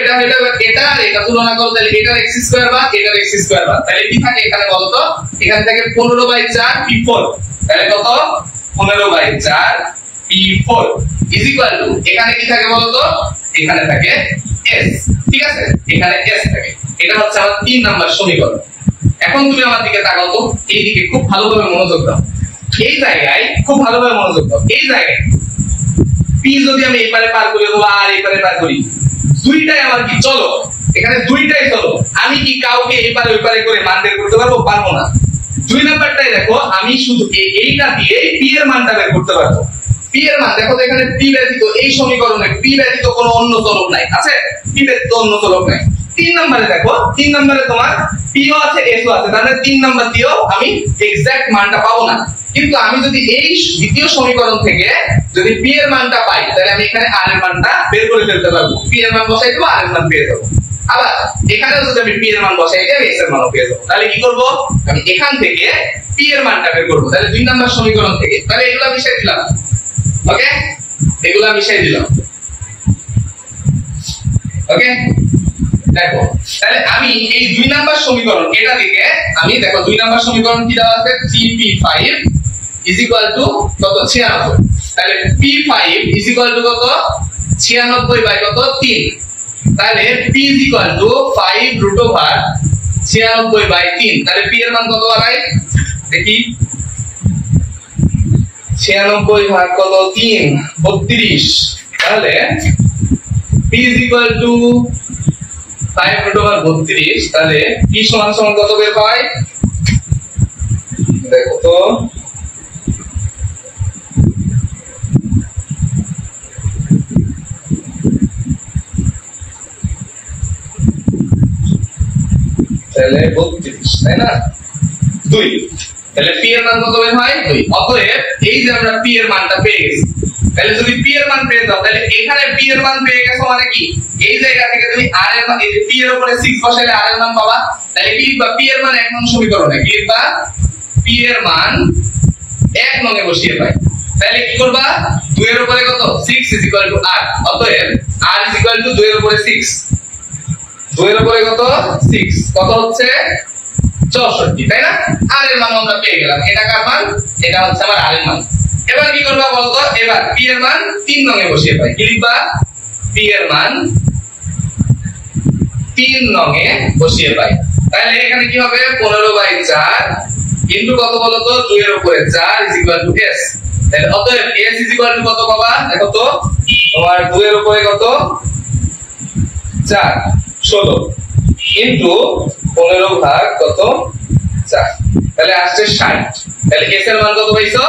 Speaker 1: এটা আর এটা তুলনা করো, তাহলে এটার x2 বাদ এটার x2 বাদ, তাহলে কি থাকে এখানে বলো তো? এখানে থাকে 15/4 p4, তাহলে কত? 15/4 p4 ইজ ইকুয়াল টু, এখানে কি থাকে বলো তো? এখানে থাকে s, ঠিক আছে? এখানে s থাকে, এটা হচ্ছে আমার 3 নাম্বার সমীকরণ। এখন তুমি আমার দিকে তাকাও তো, এই দিকে খুব ভালোভাবে মনোযোগ দাও, এই জায়গায় খুব ভালোভাবে মনোযোগ দাও, এই জায়গায় p যদি আমি এইবারে পার করি অথবা আর এইবারে পার করি, দুইটাই আমার কি চলো, এখানে দুইটাই চলো, আমি কি কাউকে এইবারে ওইবারে করে মান বের করতে পারবো? পারবো না। 2 নাম্বারটাই দেখো, আমি শুধু এইটা দিয়ে p এর মানটা বের করতে পারবো। p এর মান দেখো তো, এখানে p ব্যতীত এই সমীকরণে p ব্যতীত কোনো অন্য চলক নাই, আছে? p ব্যতীত অন্য চলক নাই। 3 নম্বরে দেখো, 3 নম্বরে তোমার p ও আছে s ও আছে, তাহলে 3 নাম্বার দিয়েও আমি এক্সাক্ট মানটা পাবো না। কিন্তু আমি যদি এই দ্বিতীয় সমীকরণ থেকে যদি p এর মানটা পাই, তাহলে আমি এখানে r এর মানটা বের করে ফেলতে পারবো, p এর মান বসাই দেব, r এর মান পেয়ে যাবো। আবার এখানেও যদি আমি p এর মান বসাই দিই, আমি s এর মানও পেয়ে যাবো। তাহলে কি করব? আমি এখান থেকে p এর মানটা বের করব, তাহলে 2 নাম্বার সমীকরণ থেকে। তাহলে এগুলা মিশাই দিলাম, ওকে? এগুলা মিশাই দিলাম, ওকে? দেখো, তাহলে আমি এই 2 নাম্বার সমীকরণ এটা থেকে আমি দেখো 2 নাম্বার সমীকরণ কি দেওয়া আছে? 3p5 ইজ ইকুয়াল টু কত? 96, তাহলে p5 ইজ ইকুয়াল টু কত? 96/কত? 3, তাহলে p ইজ ইকুয়াল টু 5√96/3, তাহলে p এর মান কত হয় দেখি? 96 ভাগ কত? 3, 32, তাহলে p ইজ ইকুয়াল টু 5√32, তাহলে p সমান সমান কত বের হয়? দেখো তো, তাহলে 32, তাই না? 2, তাহলে p এর মান কত বের হয়? 2। অতএব এই যে আমরা p এর মানটা পেয়ে গেছি, তাহলে যদি p এর মান পেয়ে যাও, তাহলে এখানে p এর মান পেয়ে গেছো মানে কি? এই জায়গা থেকে তুমি r এর মান, এই যে p এর উপরে 6 বসাইলে r এর মান পাবা, তাহলে কি লিখবা? p এর মান 1 নং সমীকরণে কি লিখবা? p এর মান 1 নং এ বসিয়ে পাই, তাহলে কি করবা? 2 এর উপরে কত? 6 ইজ ইকুয়াল টু r, অতএব r ইজ ইকুয়াল টু 2 এর উপরে 6, 2 এর উপরে কত? 6, কত হচ্ছে? 64, তাই না? r এর মান আমরা পেয়ে গেলাম, এটা কার মান? এটা হচ্ছে আমার r এর মান। এবার কি করবা বলতো? এবার p এর মান 3 নং এ বসিয়ে পাই, কি লিখবা? p এর মান 3 নং এ বসিয়ে পাই, তাহলে এখানে কি হবে? 15/4 ইনটু কত বলতো? 2 এর উপরে 4 ইজ ইকুয়াল টু s, তাহলে অতএব s ইজ ইকুয়াল টু কত পাবা? দেখো তো, তোমার 2 এর উপরে কত? 4, 16 ইনটু 15 ভাগ কত? 4, তাহলে আসছে 60, তাহলে s এর মান কত পাইছো?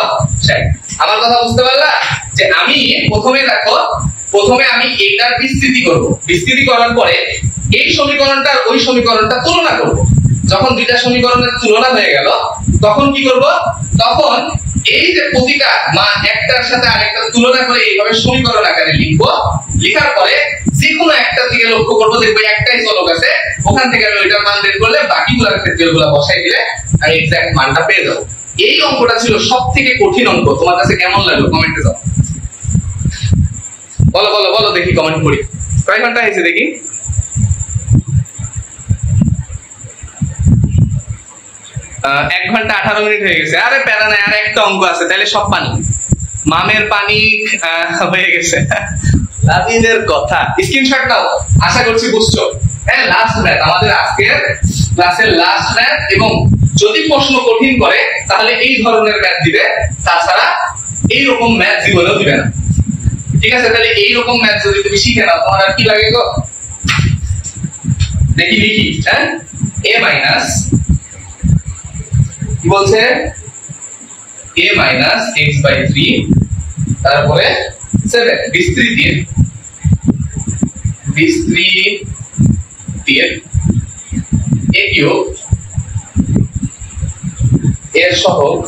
Speaker 1: 60। আমার কথা বুঝতে পারলা? যে আমি প্রথমে দেখো, প্রথমে আমি এটার বিস্তৃতি করব, বিস্তৃতি করার পরে এই সমীকরণটা আর ওই সমীকরণটা তুলনা করব। যখন দুইটা সমীকরণের তুলনা হয়ে গেল, তখন কি করব? তখন এই যে প্রতিটা মান একটার সাথে আরেকটা তুলনা করে এইভাবে সমীকরণ আকারে লিখব, লেখার পরে যে কোনো একটা দিকে লক্ষ্য করব, দেখব একটাই চলক আছে, ওখান থেকে আমি ওইটার মান বের করলে বাকিগুলোর ক্ষেত্রগুলো বসাই দিলে আমি এক্সাক্ট মানটা পেয়ে যাব। এই অঙ্কটা ছিল সবথেকে কঠিন অঙ্ক। তোমার কাছে কেমন লাগলো কমেন্টে যাও, বলো বলো বলো দেখি, কমেন্ট করি। কয় ঘন্টা হয়েছে দেখি? 1 ঘন্টা 18 মিনিট হয়ে গেছে। আরে প্যারা নাই, আর একটা অঙ্ক আছে, তাহলে সব পানি, মামের পানি হয়ে গেছে। লাভিনের কথা স্ক্রিনশট নাও, আশা করছি বুঝছো। হ্যাঁ, লাস্ট ম্যাথ আমাদের আজকের ক্লাসের লাস্ট ম্যাথ, এবং যদি প্রশ্ন কঠিন করে তাহলে এই ধরনের ম্যাথ দিবে, তাছাড়া এই রকম ম্যাথ জীবনেও দিবে না। ঠিক আছে? তাহলে এই রকম ম্যাথ যদি তুমি শিখে নাও, তোমার আর কি লাগে গো? দেখি লিখি। হ্যাঁ, a মাইনাস কি বলছে? a মাইনাস x/3, তারপরে 7 বিস্তৃতির a কিউব এর সহগ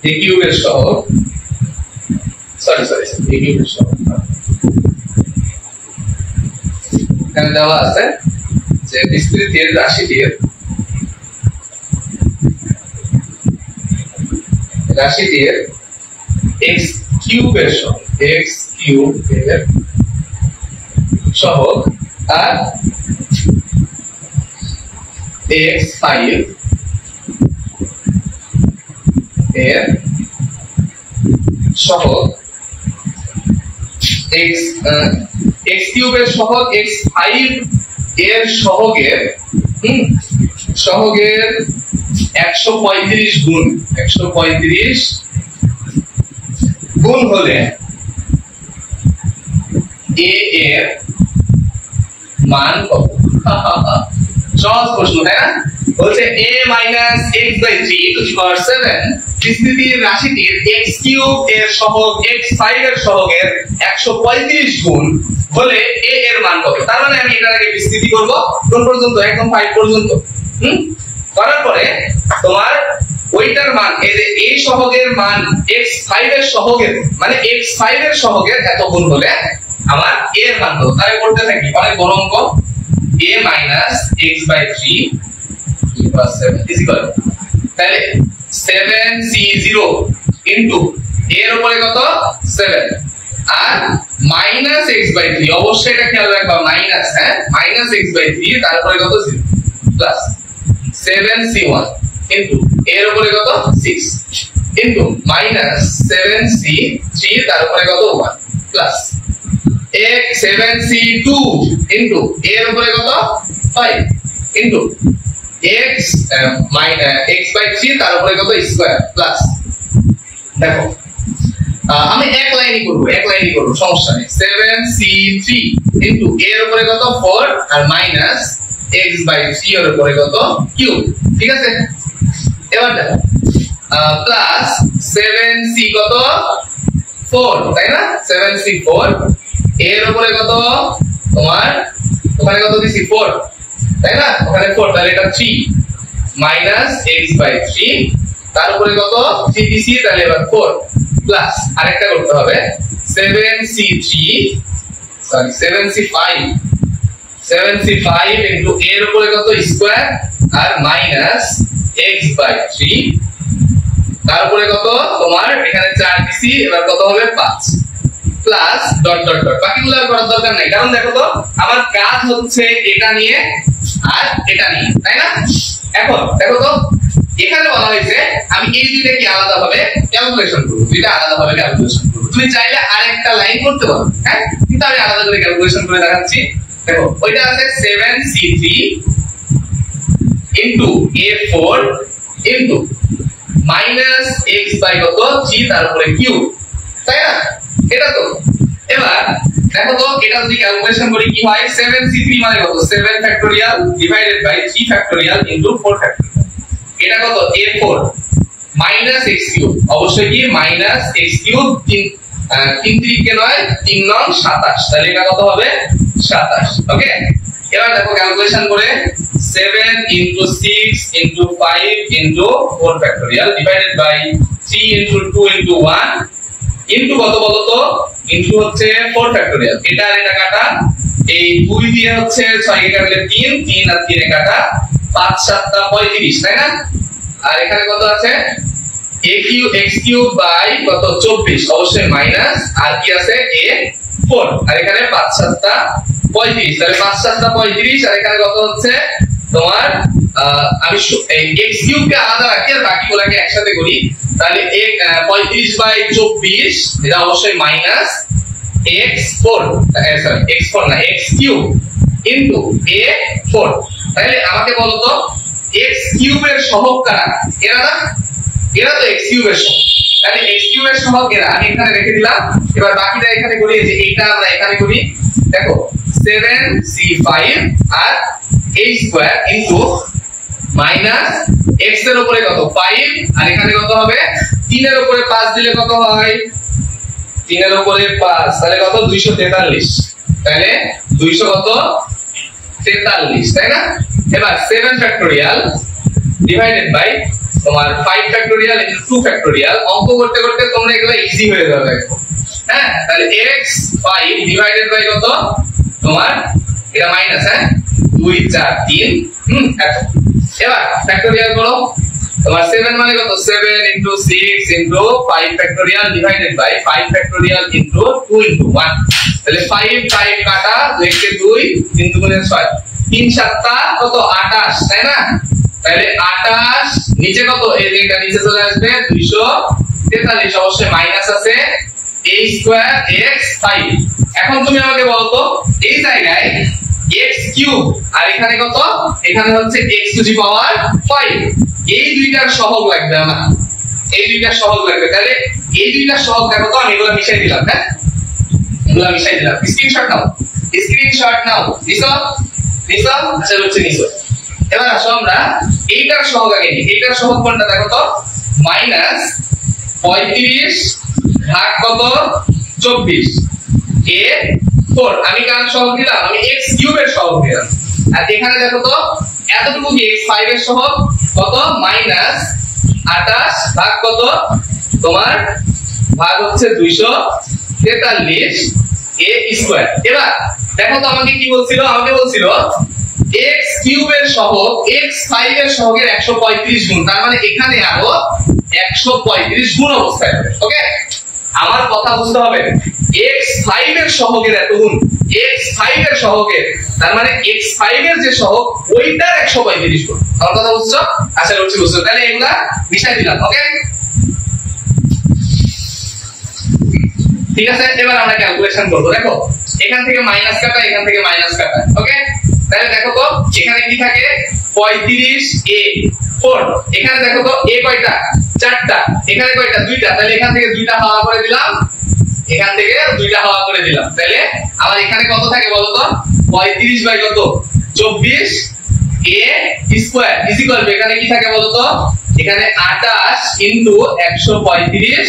Speaker 1: a কিউব এর সহগ সরি a কিউব এর সহগ এখানে দেওয়া আছে যে বিস্তৃতির রাশিটির x কিউব এর সহগ আর x5 এর সহগ x কিউব এর সহগ x5 এর সহগের 135 গুণ হলে a এর মান কত? সহজ প্রশ্ন তাই না? বলছে a - x/3 two the power 7 বিস্তৃতির রাশিটির x cube এর সহগ x5 এর সহগের 135 গুণ হলে a এর মান কত? তার মানে আমি এটার আগে বিস্তৃতি করব কোন পর্যন্ত? একদম 5 পর্যন্ত। করার পরে তোমার ওইটার মান এই যে a সহগের মান x5 এর সহগের মানে x5 এর সহগের এত গুণ হলে আমার a এর মান কত? তাহলে করতে থাকি অনেক বড় অঙ্ক। a - x/3 7 তাহলে 7c0 ইনটু এর উপরে কত 7 আর -x/3 অবশ্যই এটা খেয়াল রাখবা মাইনাস -x/3 তারপরে কত 0 প্লাস 7c1 ইনটু এর উপরে কত 6 ইনটু -7c3 তারপরে কত 1 প্লাস 7c2 ইনটু এর উপরে কত 5 ইনটু x/3 তার উপরে কত স্কয়ার প্লাস দেখো আমি এক লাইনই করব সমস্যা নেই 7c3 ইনটু এর উপরে কত 4 আর মাইনাস x/3 এর উপরে কত কিউব। ঠিক আছে, এবার দেখো প্লাস 7c কত 4 তাই না 7c4 এর উপরে কত তোমার ওখানে কত দিছি 4 তাই না ওখানে 4 তাহলে এটা 3 মাইনাস x/3 তার উপরে কত 3 দিছি তাহলে এবার 4 প্লাস আরেকটা করতে হবে 7c5 ইনটু এর উপরে কত স্কয়ার আর মাইনাস x/3 তারপরে কত তোমার এখানে 4 দিছি এবার কত হবে 5 প্লাস ডট ডট ডট বাকিগুলো আর করার দরকার নাই কারণ দেখো তো আমার কাজ হচ্ছে এটা নিয়ে আর এটা নিয়ে তাই না। এখন দেখো তো এখানে বলা হয়েছে আমি এই দুইটাকে আলাদাভাবে ক্যালকুলেশন করব তুমি চাইলে আরেকটা লাইন করতে পারো হ্যাঁ কিন্তু আমি আলাদা করে ক্যালকুলেশন করে দেখাচ্ছি। দেখো ওইটা আছে 7c3 into a4 into minus x by কত 3 তার উপরে কিউব তাই না এটা তো। এবার দেখো তো এটা যদি ক্যালকুলেশন করি কি হয় 7c3 মানে কত 7 factorial divided by 3 factorial into 4 factorial এটা কত a4 মাইনাস x কিউব অবশ্যই কি মাইনাস x কিউব 3 3 কে নয় 3 9 27 তাহলে এটা কত হবে 27 ওকে। এবার দেখো ক্যালকুলেশন করে 7 into 6 into 5 into 4 factorial divided by 3 into 2 into 1 into কত বলো তো ইনটু হচ্ছে 4 ফ্যাক্টোরিয়াল এটা আর এটা কাটা এই 2 দিয়ে হচ্ছে 6 কে কাটলে 3 3 আর 3 এ কাটা 5 7 টা 35 তাই না। আর এখানে কত আছে a cube x cube by কত 24 অবশ্যই মাইনাস আর কি আছে a 4 আর এখানে 5 7 টা 35 তাহলে 5 7 টা 35 আর এখানে কত হচ্ছে তোমার আমি এই x কিউব কে আলাদা রাখি আর বাকিগুলোকে একসাথে করি তাহলে 35 বাই 24 এটা অবশ্যই মাইনাস x4 সরি x4 না x কিউব ইনটু a4 তাহলে আমাকে বলো তো x কিউবের সহগ কারা এরা তো x কিউবের সহগ তাহলে x কিউবের সহগ এরা আমি এখানে রেখে দিলাম। এবার বাকিটা এখানে করি যে এইটা আমরা এখানে করি দেখো 7c5 আর a square into minus x এর উপরে কত 5 আর এখানে কত হবে 3 এর উপরে 5 দিলে কত হয় 3 এর উপরে 5 তাহলে কত 243 তাহলে 200 কত 43, তাই না? এবার 7 ফ্যাক্টোরিয়াল ডিভাইডেড বাই তোমার 5 ফ্যাক্টোরিয়াল ইনটু 2 ফ্যাক্টোরিয়াল। অঙ্ক করতে করতে তোমরা এগুলো ইজি হয়ে যাবে দেখো। হ্যাঁ, তাহলে x 5 ডিভাইডেড বাই কত তোমার, এটা মাইনাস, হ্যাঁ 2 4 3, এত। এবার ফ্যাক্টোরিয়াল করো, তোমার 7 মানে কত, 7 into 6 into 5 factorial divided by 5 factorial into 2 into 1। তাহলে 5 5 কাটা, 2 কে 2, 3 দুগুণে 6, 3 7 কত 28, তাই না? তাহলে 28 নিচে কত, এই যেটা নিচে চলে আসবে 243, অবশ্যই মাইনাস আছে a স্কয়ার x 5। এখন তুমি আমাকে বলো তো এই জায়গায় x কিউব আর এখানে কত, এখানে হচ্ছে x টু দি পাওয়ার 5, এই দুইটার সহগ লাগবে না, এই দুইটার সহগ লাগবে। তাহলে এই দুইটার সহগ দেখো তো, আমি এগুলো মিশাই দিলাম। হ্যাঁ, এগুলো মিশাই দিলাম। স্ক্রিনশট নাও, স্ক্রিনশট নাও। নিছো নিছো, আচ্ছা হচ্ছে নিছো। এবার আসো আমরা এইটার সহগ আগে নিই। এইটার সহগ কোনটা দেখো তো, মাইনাস 35 ভাগ কত 24 a 4। আমি কার সহগ দিলাম, আমি x কিউবের সহগ দিলাম। আর এখানে দেখো তো এতটুকু কি x 5 এর সহগ কত, মাইনাস 28 ভাগ কত তোমার, ভাগ হচ্ছে 243 a স্কয়ার। এবার দেখো তো আমাকে কি বলছিল, আমাকে বলছিল x কিউবের সহগ x 5 এর সহগের 135 গুণ, তার মানে এখানে আরো 135 গুণ অবস্থায় হবে। ওকে, আমার কথা বুঝতে হবে, x 5 এর সহগের এত গুণ, x 5 এর সহগের, তার মানে x 5 এর যে সহগ ওইটার 135 গুণ। আমার কথা বুঝছো? আচ্ছা বুঝছো। তাহলে এগুলা মিশাই দিলাম। ওকে, ঠিক আছে। এবার আমরা ক্যালকুলেশন করব। দেখো এখান থেকে মাইনাস কাটা, এখান থেকে মাইনাস কাটা। ওকে, তাহলে দেখো তো এখানে কি থাকে, 35 a 4, এখানে দেখো তো a কয়টা, 4টা, এখানে কয়টা, 2টা। তাহলে এখান থেকে 2টা হাওয়া করে দিলাম, এখান থেকে 2টা হাওয়া করে দিলাম। তাহলে আমার এখানে কত থাকে বলো তো, 35 বাই কত 24 a square is equal two, এখানে কি থাকে বলো তো, এখানে 28 ইনটু 135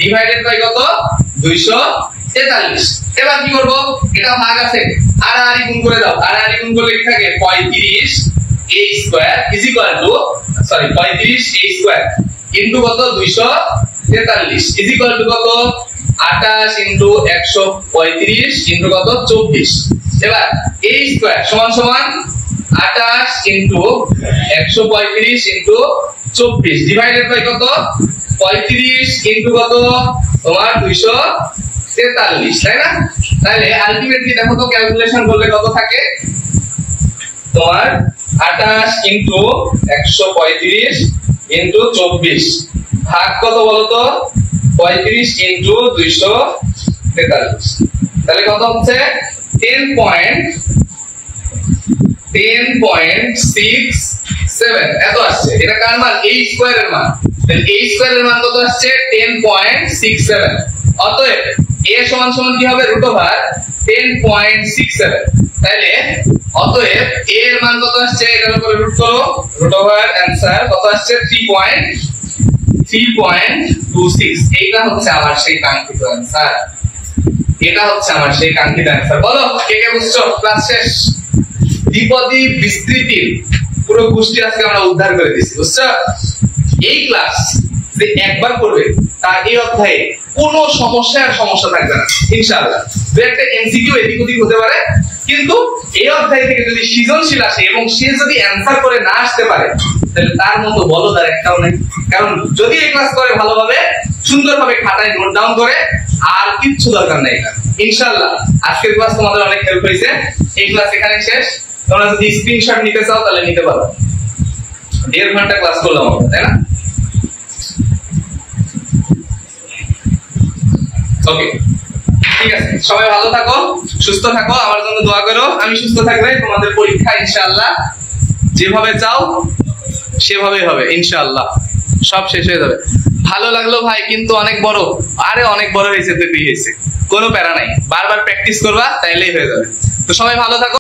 Speaker 1: ডিভাইডেড বাই কত 243। এবার কি করব, এটা ভাগ আছে, আর গুণ করে দাও। আর গুণ করলে কি থাকে, 35 a square is equal two, sorry 35 a square into কত 243 ইজ ইকুয়াল টু কত, 28 ইনটু 135 ইনটু কত 24। এবার a স্কয়ার সমান সমান 28 ইনটু 135 ইনটু 24 ডিভাইডেড বাই কত 35 ইনটু কত তোমার 243, তাই না? তাহলে আলটিমেটলি দেখো তো ক্যালকুলেশন করলে কত থাকে তোমার, 28 ইনটু 135 ইনটু 24 ভাগ কত বলো তো 35 ইনটু 243, তাহলে কত হচ্ছে 10.67 এত আসছে। এটা কার মান, a স্কয়ারের মান। তাহলে a স্কয়ারের মান কত আসছে, 10.67। অতএব a সমান সমান কি হবে, √10.67। তাহলে অতএব a এর মান কত আসছে, এটার উপরে রুট করো, √आंसर কত আসছে 3.26। এইটা হচ্ছে আমার সেই কাঙ্ক্ষিত आंसर, এটা হচ্ছে আমার সেই কাঙ্ক্ষিত आंसर। বলো কে কে বুঝছো? ক্লাস শেষ। দ্বিপদী বিস্তৃতির পুরো গোষ্ঠী আজকে আমরা উদ্ধার করে দিয়েছি, বুঝছো? এই ক্লাস যে একবার করবে তার এই অধ্যায়ে কোনো সমস্যা থাকবে না ইনশাআল্লাহ। দু একটা এমসিকিউ এদিক ওদিক হতে পারে, কিন্তু এই অধ্যায় থেকে যদি সৃজনশীল আসে এবং সে যদি অ্যানসার করে না আসতে পারে, তাহলে তার মতো বলদার একটাও নেই। কারণ যদি এই ক্লাস করে ভালোভাবে সুন্দরভাবে খাতায় নোট ডাউন করে, আর কিচ্ছু দরকার নেই ইনশাআল্লাহ। আজকের ক্লাস তোমাদের অনেক হেল্প হয়েছে। এই ক্লাস এখানে শেষ। তোমরা যদি স্ক্রিনশট নিতে চাও তাহলে নিতে পারো। 1.5 ঘন্টা ক্লাস করলাম আমরা, তাই না? ওকে, ঠিক আছে। সবাই ভালো থাকো, সুস্থ থাকো, আমার জন্য দোয়া করো। আমি সুস্থ থাকলে তোমাদের পরীক্ষা ইনশাআল্লাহ যেভাবে চাও সেভাবেই হবে ইনশাআল্লাহ, সব শেষ হয়ে যাবে। ভালো লাগলো ভাই, কিন্তু অনেক বড়। আরে অনেক বড় হয়েছে তো কি হয়েছে, কোনো প্যারা নাই, বারবার প্র্যাকটিস করবা তাইলেই হয়ে যাবে। তো সবাই ভালো থাকো।